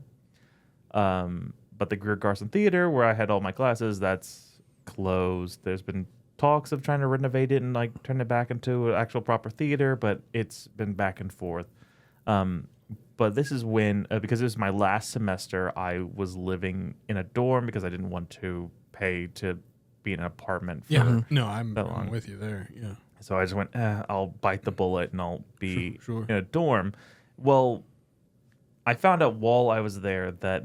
But the Greer Garson Theater, where I had all my classes, that's closed. There's been talks of trying to renovate it and like turn it back into an actual proper theater, but it's been back and forth. But this is when, because it was my last semester, I was living in a dorm because I didn't want to pay to be in an apartment for No, I'm that long. with you there. Yeah. So I just went, I'll bite the bullet and I'll be Sure. in a dorm. Well, I found out while I was there that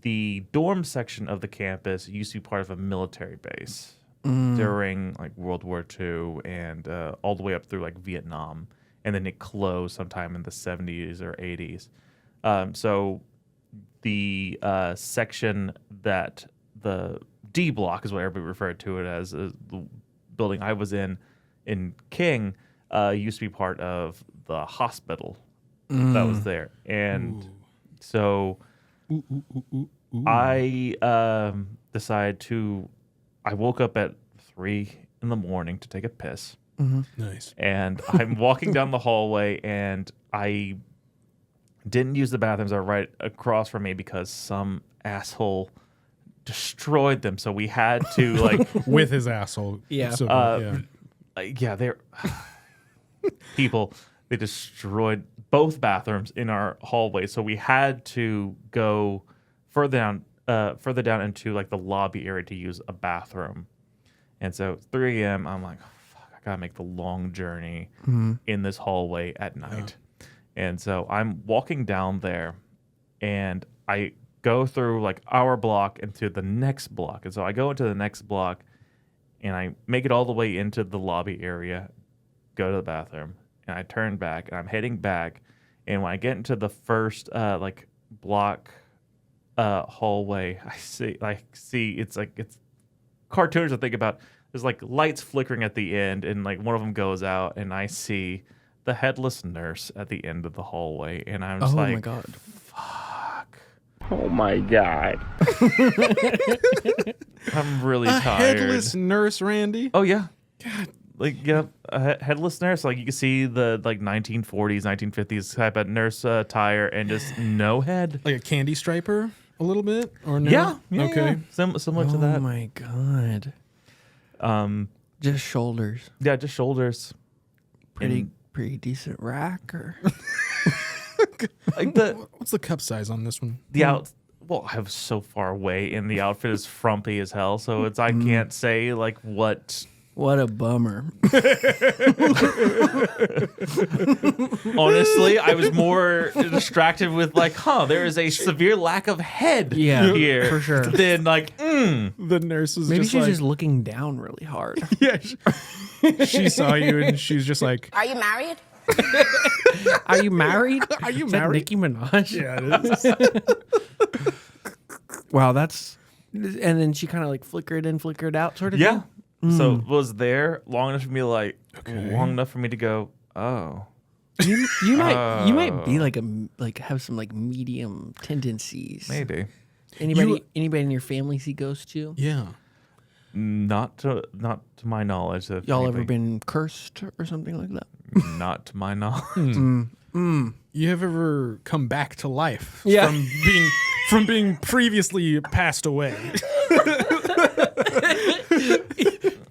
the dorm section of the campus used to be part of a military base during like World War II and all the way up through like Vietnam. And then it closed sometime in the 70s or 80s. So the section that the D block is what everybody referred to it as, the building I was in King, used to be part of the hospital that was there. And so I decided I woke up at 3 in the morning to take a piss. Nice. And I'm walking down the hallway, and I didn't use the bathrooms that are right across from me because some asshole destroyed them. So we had to like With his asshole. Yeah. So, they're people. They destroyed both bathrooms in our hallway, so we had to go further down into like the lobby area to use a bathroom. And so 3 a.m. I'm like, I gotta make the long journey in this hallway at night. And so I'm walking down there and I go through like our block into the next block. And so I go into the next block and I make it all the way into the lobby area, go to the bathroom, and I turn back and I'm heading back. And when I get into the first like block hallway, I see it's cartoons I think about. There's like lights flickering at the end, and like one of them goes out, and I see the headless nurse at the end of the hallway, and I'm just Oh like, my God. fuck. Oh my God. I'm really a tired. headless nurse, Randy. Oh yeah. Like a headless nurse. Like you can see the like 1940s, 1950s type of nurse attire, and just no head. Like a candy striper, a little bit, or no? Yeah. Okay. Similar to Oh that. my God. Just shoulders. Yeah, just shoulders. Pretty decent rack or Like the What's the cup size on this one? Well, I was so far away, and the outfit is frumpy as hell. So I can't say like what. what a bummer. Honestly, I was more distracted with like, there is a severe lack of head Yeah, here for sure. Than like, The nurse was Maybe just she's like, just looking down really hard. yeah. She saw you and she's just like, Are you married? Are you married? Are you Is that married? Nicki Minaj? Yeah, it is. Wow, that's. And then she kind of like flickered in, flickered out, sort of. yeah. thing? So was there long enough for me to like, long enough for me to go, oh. You might be like have some like medium tendencies. Maybe. Anybody in your family see ghosts too? Yeah. Not to my knowledge. Y'all ever been cursed or something like that? Not to my knowledge. You have ever come back to life Yeah. from being previously passed away?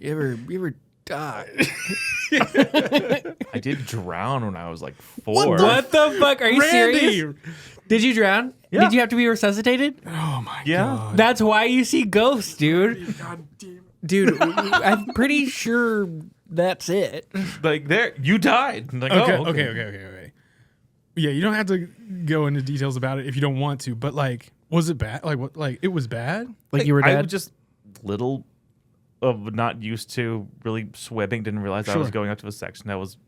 You ever die? I did drown when I was like 4. What the fuck? Are you Randy! serious? Did you drown? Yeah. Did you have to be resuscitated? Oh my Yeah. god. That's why you see ghosts, dude. God damn. Dude, I'm pretty sure that's it. Like there, you died. Like, Okay, oh, okay. Yeah, you don't have to go into details about it if you don't want to, but like, was it bad? Like what? Like it was bad? Like you were I dead? was just little of not used to really swimming. Didn't realize I was Sure. going up to a section that was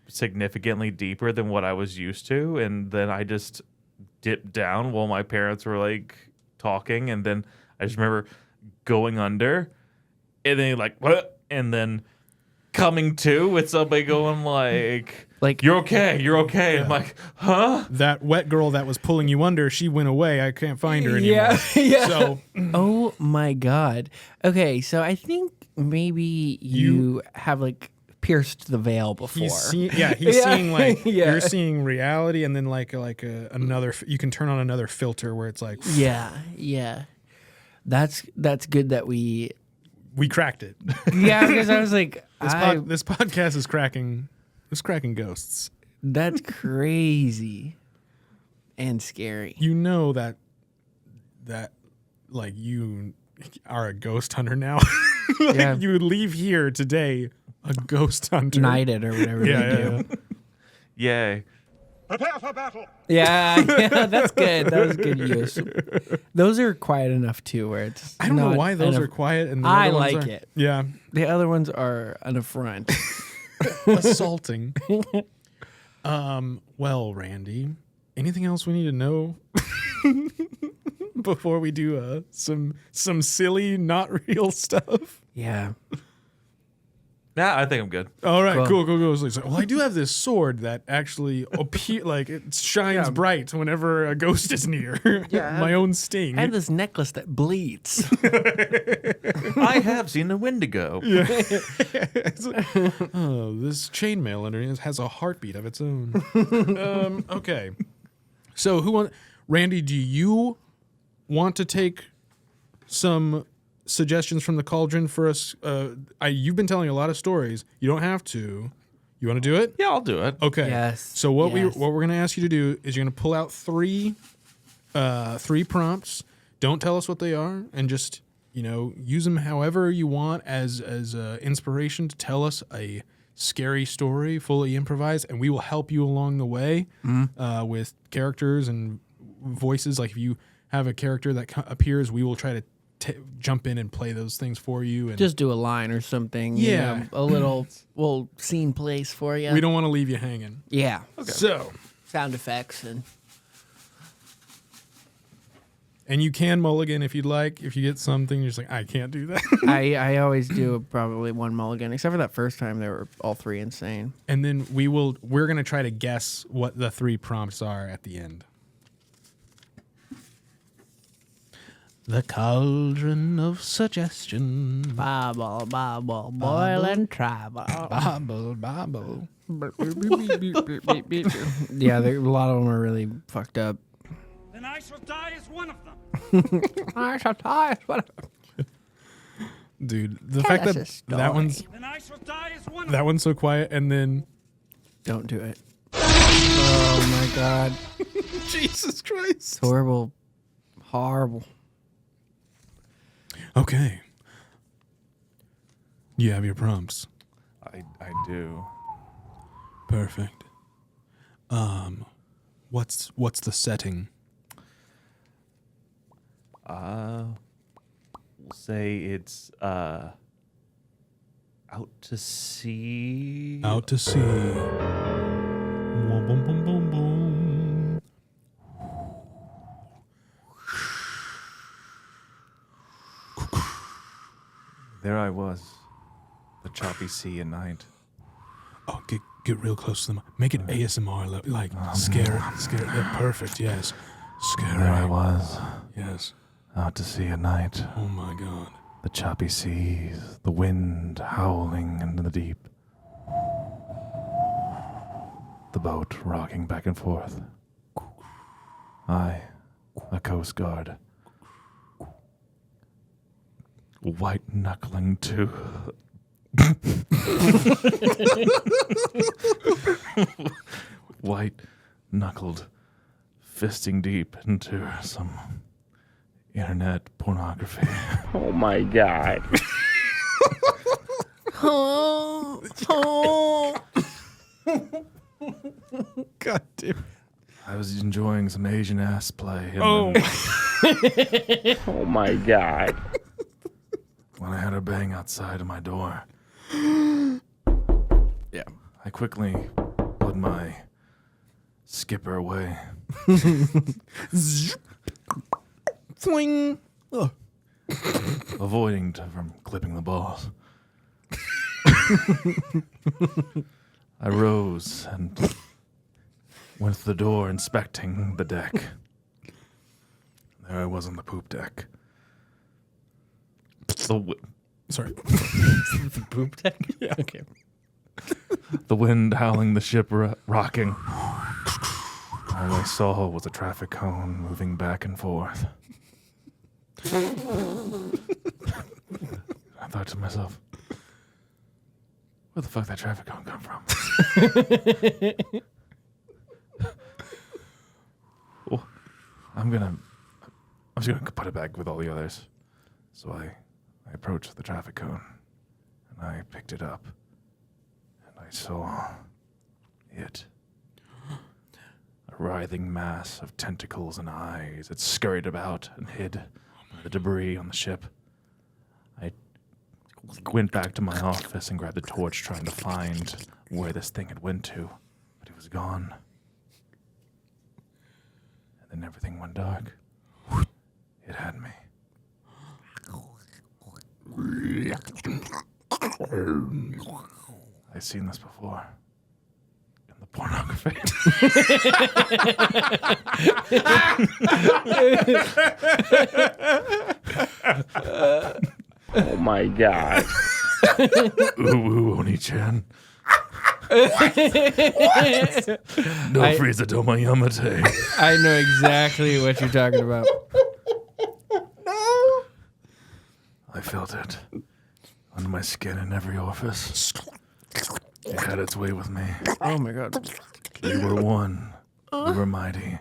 significantly deeper than what I was used to, and then I just dipped down while my parents were like talking, and then I just remember going under, and then like what, and then coming to with somebody going like you're okay. Yeah. I'm like, huh? That wet girl that was pulling you under, she went away. I can't find her anymore. Yeah, yeah. So Oh my god. Okay, so I think maybe you have like pierced the veil before. he's seeing Yeah. seeing like Yeah. you're seeing reality, and then like another. You can turn on another filter where it's like Yeah. That's good that we. we cracked it. Yeah, because I was like, This podcast is cracking. It's cracking ghosts. that's crazy and scary. You know that like you are a ghost hunter now. Like, Yeah. you would leave here today a ghost hunter. Knighted or whatever Yeah, they yeah, do. Yay. Yeah, that's good. That was good use. Those are quiet enough too, where it's. I don't know not why those an are quiet and the I other ones like are- it. Yeah, The other ones are an affront. assaulting. Well, Randy, anything else we need to know before we do some silly, not real stuff? Yeah. Yeah, I think I'm good. All right, Cool. cool. So, well, I do have this sword that actually like it shines bright whenever a ghost is near. Yeah, My own sting. I have this necklace that bleeds. I have seen a Wendigo. Oh, this chainmail underneath has a heartbeat of its own. Okay. So Randy, do you want to take some suggestions from the cauldron for us? You've been telling a lot of stories. You don't have to. You want to do it? Yeah, I'll do it. Okay. Yes. So what Yes. we're going to ask you to do is you're going to pull out three prompts. Don't tell us what they are, and just use them however you want as inspiration to tell us a scary story, fully improvised, and we will help you along the way with characters and voices. Like if you have a character that appears, we will try to jump in and play those things for you. And Just do a line or something. Yeah. A little scene place for you. we don't want to leave you hanging. Yeah. So, Sound effects and you can mulligan if you'd like. If you get something, you're just like, I can't do that. I always do probably one mulligan, except for that first time they were all three insane. And then we're going to try to guess what the three prompts are at the end. The cauldron of suggestion. Bobble, boil and travel. Bobble. Yeah, a lot of them are really fucked up. Then I shall die as one of them. I shall die. Dude, the Tell fact us that a story. Then I shall die as one of that them. one's so quiet, and then Don't do it. Oh my god. Jesus Christ. Horrible. Okay. You have your prompts. I do. Perfect. What's the setting? We'll say it's out to sea. Out to sea. Boom, boom, boom, boom, boom. There I was, the choppy sea at night. Oh, get real close to them. Make it ASMR, like scare. Yeah, perfect. Yes, scary. There I was, Yes. out to sea at night. Oh my God. The choppy seas, the wind howling into the deep. The boat rocking back and forth. I, a coast guard, white knuckling to white knuckled, fisting deep into some internet pornography. Oh my God. God damn. I was enjoying some Asian ass play. And Oh. then Oh my God. when I had her bang outside of my door, Yeah. I quickly put my skipper away. Fling. Oh. Avoiding from clipping the balls. I rose and went to the door, inspecting the deck. There I was on the poop deck. Sorry. The poop deck? Yeah. Okay. The wind howling, the ship rocking. All I saw was a traffic cone moving back and forth. I thought to myself, where the fuck that traffic cone come from? Well, I'm just gonna put it back with all the others. So I approached the traffic cone and I picked it up and I saw it. A writhing mass of tentacles and eyes that scurried about and hid the debris on the ship. I went back to my office and grabbed a torch trying to find where this thing had went to, but it was gone. And then everything went dark. It had me. I've seen this before. In the pornography. Oh my God. Ooh, Oni-chan. No Frieza Doma Yamate. I know exactly what you're talking about. I felt it under my skin in every orifice. It had its way with me. Oh my god. We were one. We were mighty.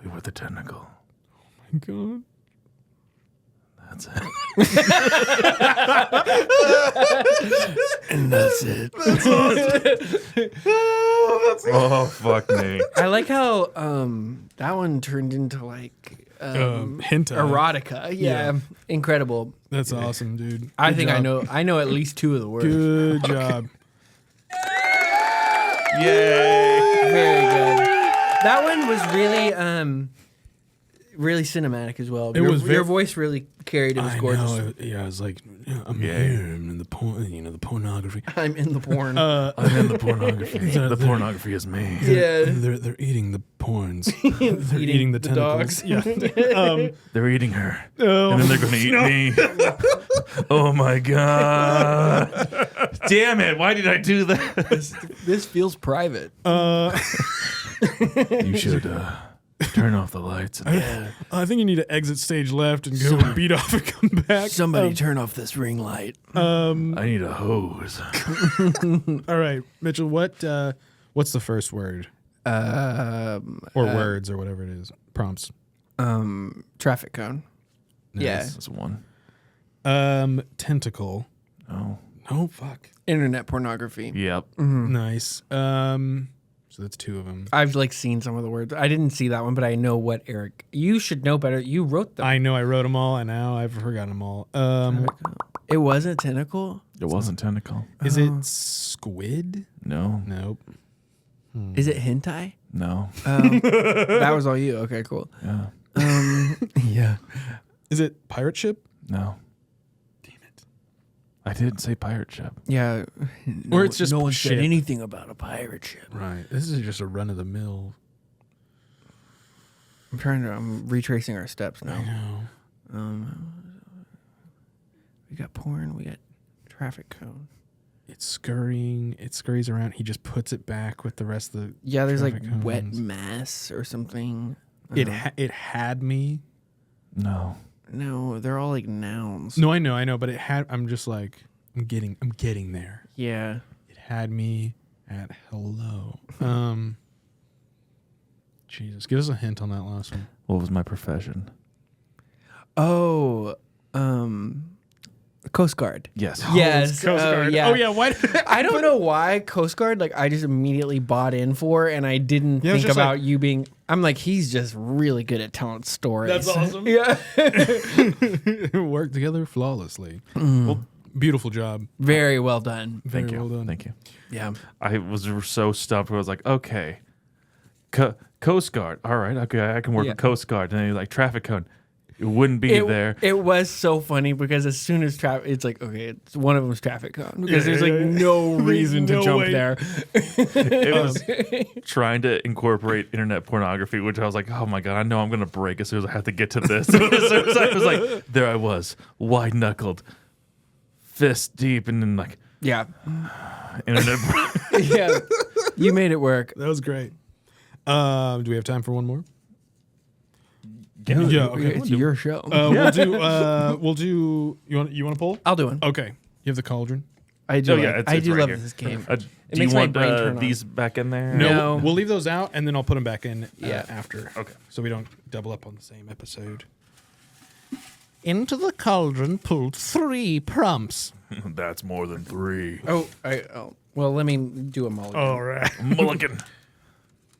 We were the tentacle. God. That's it. And that's it. Oh, fuck me. I like how that one turned into like Hentai. erotica. Yeah. Incredible. That's awesome, dude. I Good think job. I know at least two of the words. Good job. Yay. Very good. That one was really really cinematic as well. Your voice really carried. It was gorgeous. Know. Yeah, I was like, I'm here in the the pornography. I'm in the porn. I'm in the pornography. The pornography is me. yeah. They're eating the porns. They're eating the tentacles. dogs. Yeah. They're eating her. Oh, And then they're going to eat me. Oh, my God. Damn it. Why did I do that? This feels private. You should turn off the lights. And I think you need to exit stage left and go and beat off and come back. Somebody turn off this ring light. I need a hose. All right, Mitchell. What's the first word or words or whatever it is? Prompts. Traffic cone. That's one. Tentacle. Oh. Oh fuck. Internet pornography. Yep. Nice. So that's two of them. I've like seen some of the words. I didn't see that one, but I know what Eric. You should know better. You wrote them. I know I wrote them all, and now I've forgotten them all. It wasn't tentacle. It wasn't tentacle. Is it squid? No. Nope. Is it hentai? No. That was all you. Okay, cool. Yeah. Yeah. Is it pirate ship? No. Damn it. I didn't say pirate ship. Yeah. Or it's just no one ship. said anything about a pirate ship. Right. This is just a run of the mill. I'm retracing our steps now. I know. We got porn. We got traffic cone. It's scurrying. It scurries around. He just puts it back with the rest of the. Yeah, there's like traffic wet cones. mess or something. It had me. No. No, they're all like nouns. No, I know, but it had. I'm just like I'm getting there. Yeah. It had me at hello. Jesus, give us a hint on that last one. What was my profession? Oh, Coast Guard. Yes. Yes. Coast Guard. Yeah. Oh yeah. Why? I don't know why Coast Guard. Like, I just immediately bought in for, and I didn't Yeah, it was think just about like- you being. I'm like, he's just really good at telling stories. That's awesome. Yeah. Work together flawlessly. Well, beautiful job. Very well done. Very Thank you. well done. Thank you. Yeah. I was so stumped. I was like, okay, Coast Guard. All right, okay, I can work Yeah. with Coast Guard. And then you're like traffic cone. It wouldn't be there. It was so funny because as soon as traffic, it's like, okay, it's one of them's traffic cone because there's like no reason to no jump way. there. It was trying to incorporate internet pornography, which I was like, oh my God, I know I'm going to break as soon as I have to get to this. As soon as I was like, there I was, wide knuckled, fist deep, and then like, Yeah. internet. Yeah. You made it work. That was great. Do we have time for one more? Yeah. Okay. It's your show. We'll do. You want to pull? I'll do one. Okay. You have the cauldron. I do. Oh, yeah, like- it's- I it's do right love here. this game. Do you makes my want brain turn on. these back in there? No. We'll leave those out and then I'll put them back in Yeah. after. Okay. So we don't double up on the same episode. Into the cauldron pulled 3 prompts. That's more than 3. Oh, well, let me do a mulligan. All right. Mulligan.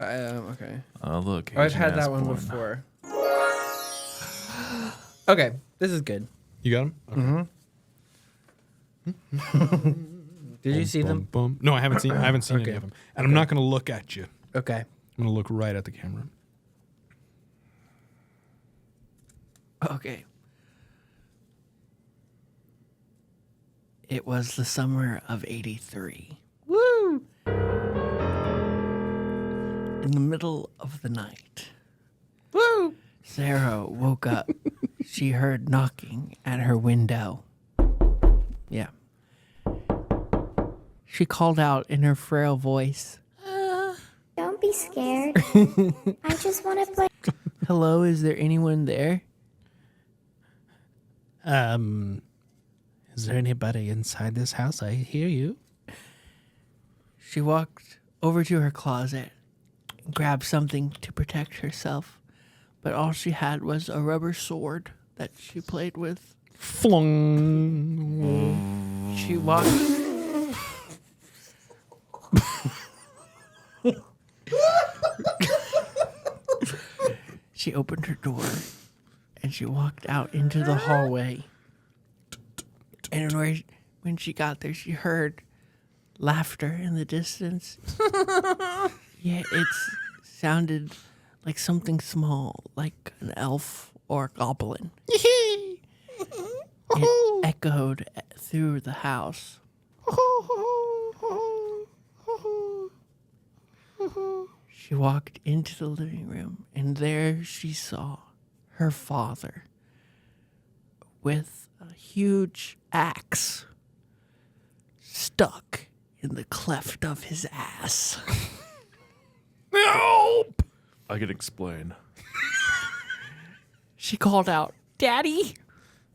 Okay. Oh, look. I've Asian had that ass one porn. before. Okay, this is good. You got them? Did you see them? Boom. No, I haven't seen any Okay. of them. And I'm not going to look at you. Okay. I'm going to look right at the camera. Okay. It was the summer of '83. Woo! In the middle of the night. Woo! Sarah woke up. She heard knocking at her window. Yeah. She called out in her frail voice. Don't be scared. I just want to play. Hello, is there anyone there? Is there anybody inside this house? I hear you. She walked over to her closet and grabbed something to protect herself, but all she had was a rubber sword that she played with. Flung. She walked. She opened her door and she walked out into the hallway. And when she got there, she heard laughter in the distance. Yeah, it sounded like something small, like an elf or a goblin. It echoed through the house. She walked into the living room, and there she saw her father with a huge axe stuck in the cleft of his ass. Help! I can explain. She called out, "Daddy,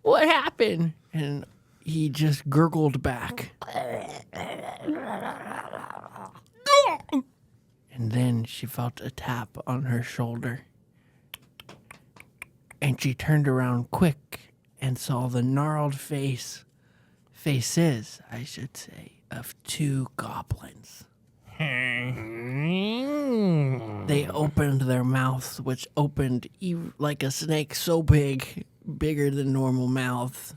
what happened?" And he just gurgled back. And then she felt a tap on her shoulder. And she turned around quick and saw the gnarled faces, I should say, of 2 goblins. They opened their mouths, which opened like a snake so big, bigger than normal mouth.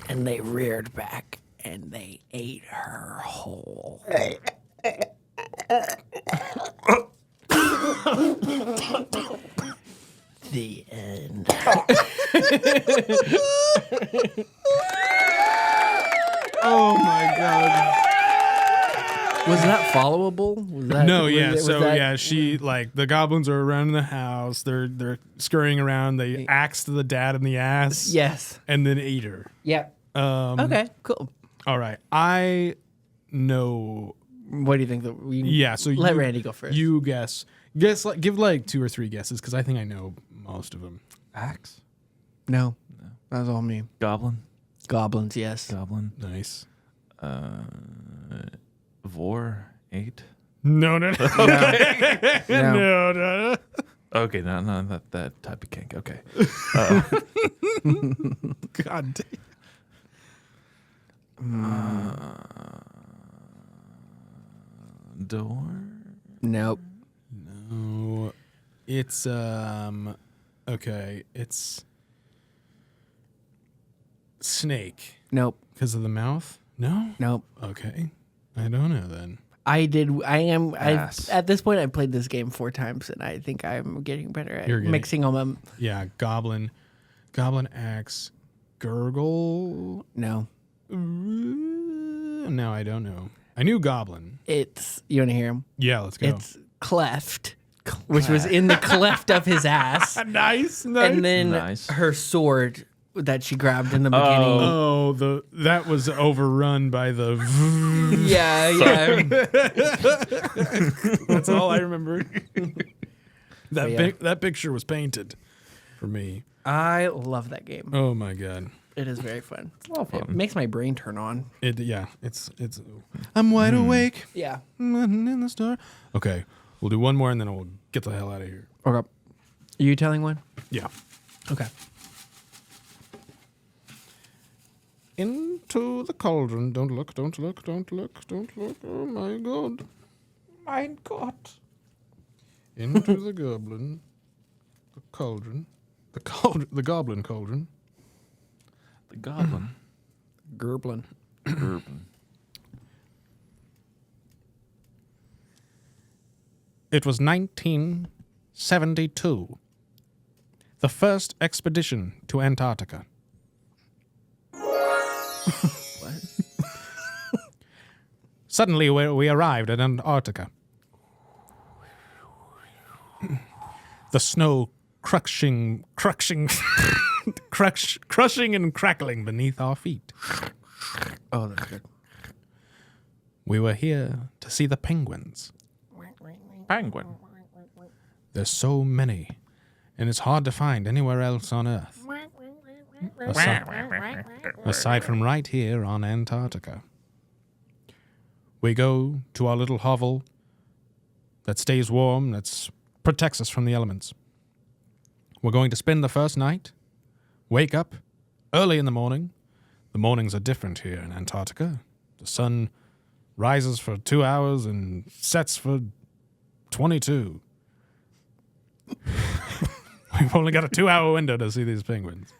And they reared back and they ate her whole. The end. Oh my God. Was that followable? Was that? No, was yeah. was So that- yeah, she like the goblins are around the house. They're scurrying around. They axed the dad in the ass. Yes. And then ate her. Yeah. Okay. Cool. All right. I know. What do you think? That we Yeah. So let you, Randy go first. You guess. Like give like 2 or 3 guesses because I think I know most of them. Axe? No, that was all me. Goblin? Goblins. Yes. Goblin? Nice. Vor? 8? No. No. No. Okay, no, not that type of kink. Okay. God damn. Door? Nope. No. It's okay. It's snake Nope. because of the mouth. No. Nope. Okay. I don't know then. I did. I am. Ass. At this point, I played this game 4 times, and I think I'm getting better at You're getting- mixing them. Yeah. Goblin axe. Gurgle. No, No, I don't know. I knew goblin. it's you want to hear him? Yeah. Let's go. It's cleft, which was in the cleft of his ass, nice. and then Nice. her sword that she grabbed in the beginning. Oh, that was overrun by the. Yeah. That's all I remember. Yeah. That picture was painted for me. I love that game. Oh my god. It is very fun. It's a lot of fun. It makes my brain turn on. It's. I'm wide awake. Yeah. In the store. Okay, we'll do one more and then we'll get the hell out of here. Okay. Are you telling one? Yeah. Okay. Into the cauldron. Don't look. Don't look. Don't look. Don't look. Oh my god. Mein Gott. Into the goblin. The cauldron. The goblin cauldron. The goblin. Gerblin. Urban. It was 1972. The first expedition to Antarctica. Suddenly we arrived at Antarctica. The snow crushing and crackling beneath our feet. Oh, that's good. We were here to see the penguins. Penguin. There's so many, and it's hard to find anywhere else on Earth. Aside from right here on Antarctica. We go to our little hovel that stays warm, that protects us from the elements. We're going to spend the first night, wake up early in the morning. The mornings are different here in Antarctica. The sun rises for 2 hours and sets for 22. We've only got a 2-hour window to see these penguins.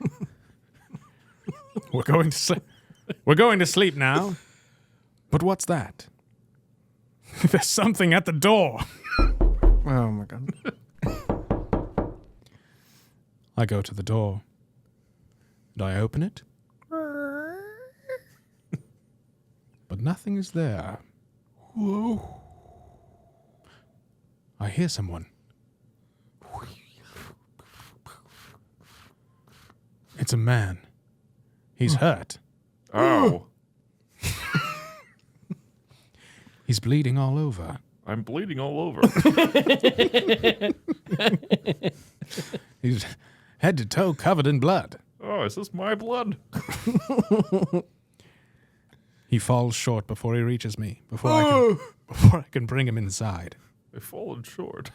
We're going to sleep. We're going to sleep now. But what's that? There's something at the door. Oh my god. I go to the door. And I open it. But nothing is there. Whoa. I hear someone. It's a man. He's hurt. Oh. He's bleeding all over. I'm bleeding all over. He's head to toe covered in blood. Oh, is this my blood? He falls short before he reaches me, before I can bring him inside. I've fallen short.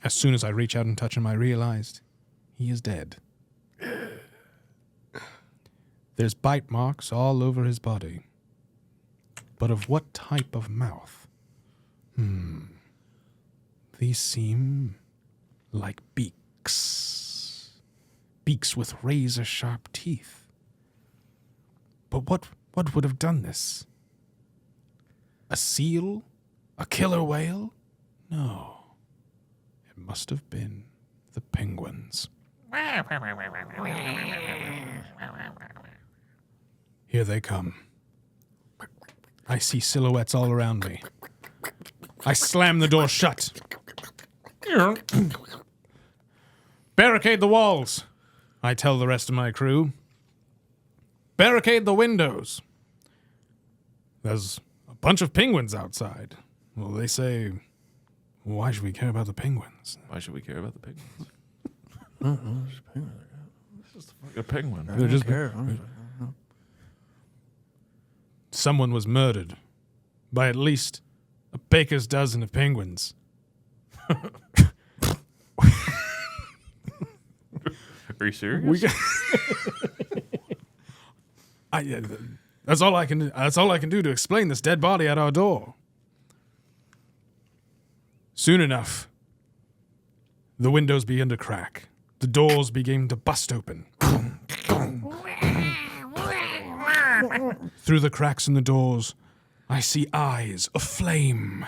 As soon as I reach out and touch him, I realized he is dead. There's bite marks all over his body. But of what type of mouth? These seem like beaks. Beaks with razor-sharp teeth. But what would have done this? A seal? A killer whale? No. It must have been the penguins. Here they come. I see silhouettes all around me. I slam the door shut. Barricade the walls, I tell the rest of my crew. Barricade the windows. There's a bunch of penguins outside. Well, they say, why should we care about the penguins? Why should we care about the penguins? I don't know, there's a penguin. It's just a penguin. They're just Someone was murdered by at least a baker's dozen of penguins. Are you serious? That's all I can do. That's all I can do to explain this dead body at our door. Soon enough, the windows began to crack. The doors began to bust open. Through the cracks in the doors, I see eyes aflame,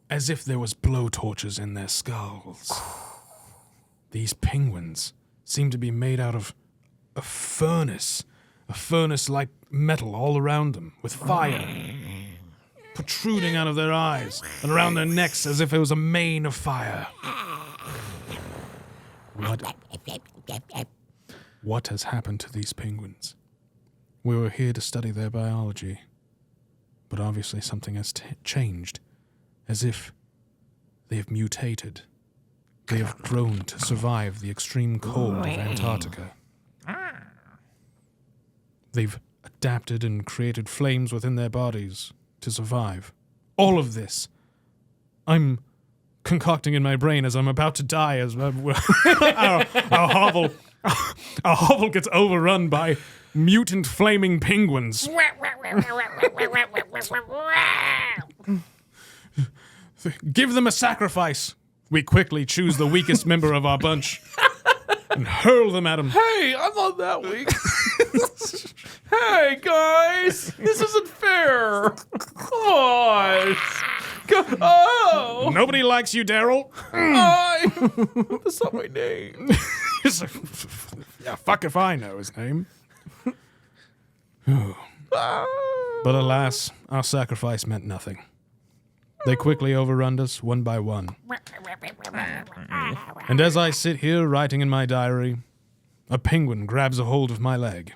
as if there was blowtorches in their skulls. These penguins seem to be made out of a furnace-like metal all around them, with fire protruding out of their eyes and around their necks as if it was a mane of fire. What has happened to these penguins? We were here to study their biology, but obviously something has changed, as if they have mutated. They have grown to survive the extreme cold of Antarctica. They've adapted and created flames within their bodies to survive. All of this, I'm concocting in my brain as I'm about to die, as our hovel gets overrun by mutant flaming penguins. Give them a sacrifice. We quickly choose the weakest member of our bunch and hurl them at him. Hey, I'm not that weak. Hey, guys, this isn't fair. Come on. Oh. Nobody likes you, Daryl. That's not my name. Yeah, fuck if I know his name. But alas, our sacrifice meant nothing. They quickly overrun us one by one. And as I sit here writing in my diary, a penguin grabs a hold of my leg.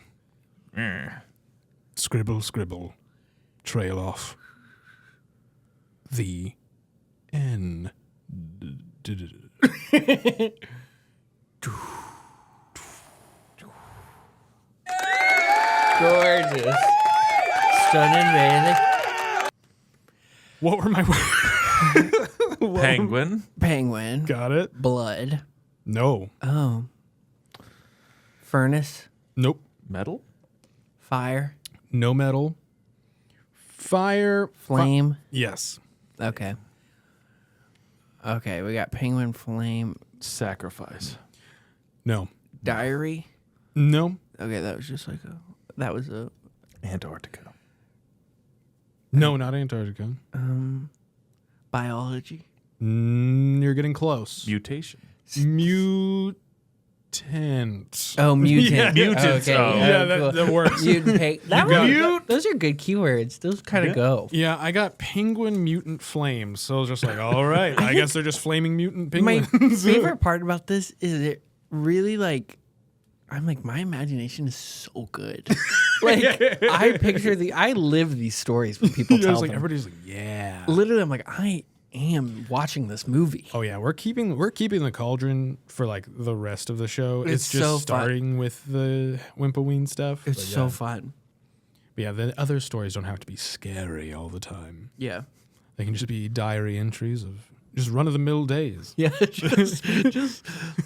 Scribble, scribble. Trail off. The end. Gorgeous. Stunning, really. What were my words? Penguin. Penguin. Got it. Blood. No. Oh. Furnace. Nope. Metal. Fire. No metal. Fire. Flame. Yes. Okay. Okay, we got penguin, flame, Sacrifice. No. diary. No. Okay, that was just like that was a Antarctica. No, not Antarctica. biology. You're getting close. Mutation. Mutant. Oh, mutant. Yeah, mutants. Okay, Oh. Yeah, that works. Mutant. That got was, those are good keywords. Those kind of go. Yeah, I got penguin mutant flames. So I was just like, all right, I guess they're just flaming mutant My penguins. favorite part about this is it really like I'm like my imagination is so good. Like I live these stories when people tell them. Everybody's like, yeah. Literally, I'm like I am watching this movie. Oh yeah, we're keeping the cauldron for like the rest of the show. It's just so fun. starting with the Wimp-O-Ween stuff. It's but so yeah. fun. But yeah, the other stories don't have to be scary all the time. Yeah. They can just be diary entries of just run-of-the-mill days. Yeah. Just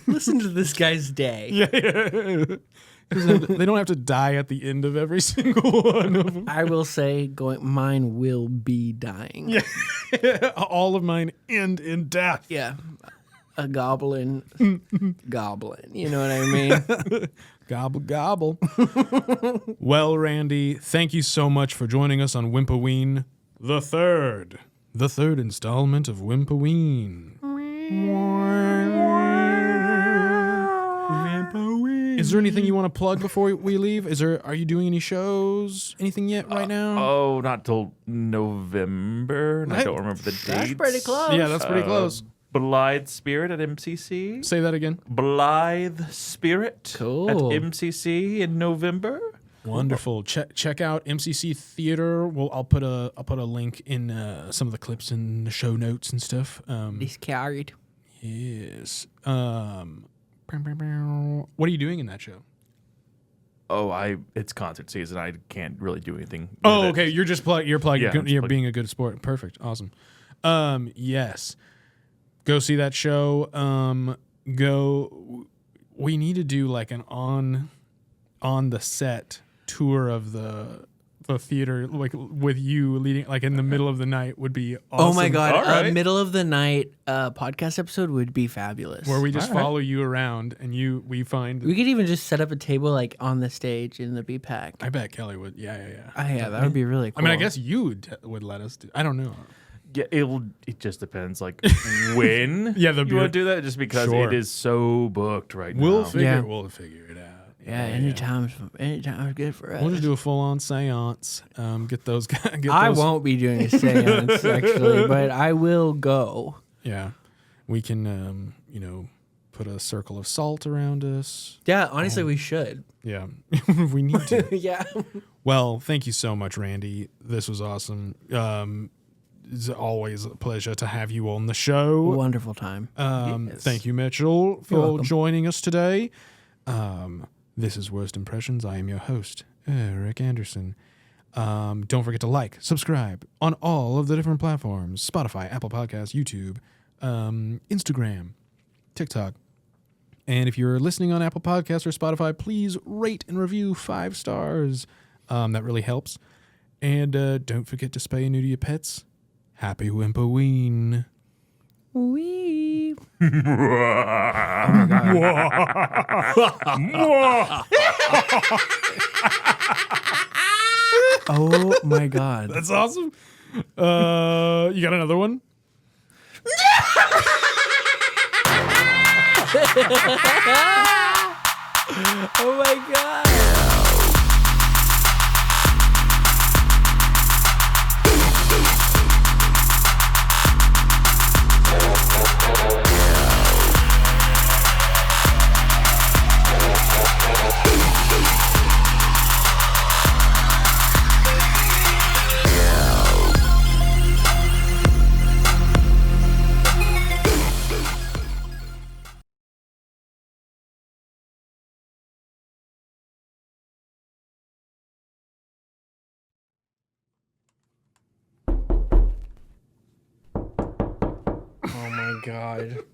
listen to this guy's day. Yeah. They don't have to die at the end of every single one of them. I will say, mine will be dying. Yeah. All of mine end in death. Yeah. A goblin. Goblin. You know what I mean? Gobble, gobble. Well, Randy, thank you so much for joining us on Wimp-O-Ween the third installment of Wimp-O-Ween. Wimp-O-Ween. Is there anything you want to plug before we leave? Are you doing any shows? Anything yet right now? Oh, not till November. And I don't remember the dates. That's pretty close. Yeah, that's pretty close. Blithe Spirit at MCC. Say that again. Blithe Spirit Cool. at MCC in November. Wonderful. Check out MCC Theater. I'll put a link in some of the clips in the show notes and stuff. He's carried. Yes. What are you doing in that show? Oh, it's concert season. I can't really do anything. Oh, with okay. it. You're just you're plugging. Yeah, I'm You're just being a good sport. Perfect. Awesome. Yes. Go see that show. We need to do like an on the set tour of the theater, like with you leading, like in the middle of the night would be awesome. Oh my God. All right. Middle of the night podcast episode would be fabulous. Where we just All right. follow you around and we find. We could even just set up a table like on the stage in the B pack. I bet Kelly would. Yeah. Yeah, that would be really cool. I mean, I guess you would let us do. I don't know. Yeah, it just depends, like when Yeah, the you want to do that, just because Sure. it is so booked right We'll now. figure it out. Yeah, anytime's good for us. We'll just do a full-on seance. Get those guys. I won't be doing a seance actually, but I will go. Yeah, we can. Put a circle of salt around us. Yeah, honestly, we should. Yeah, we need to. Yeah. Well, thank you so much, Randy. This was awesome. It's always a pleasure to have you on the show. Wonderful time. Yes. Thank you, Mitchell, for welcome. joining us today. This is Worst Impressions. I am your host, Eric Anderson. Don't forget to like, subscribe on all of the different platforms: Spotify, Apple Podcasts, YouTube, Instagram, TikTok. And if you're listening on Apple Podcasts or Spotify, please rate and review 5 stars. That really helps. And don't forget to spay and neuter your pets. Happy Wimp-O-Ween. Wee. Oh my God. That's awesome. You got another one? Oh my God. Oh my God.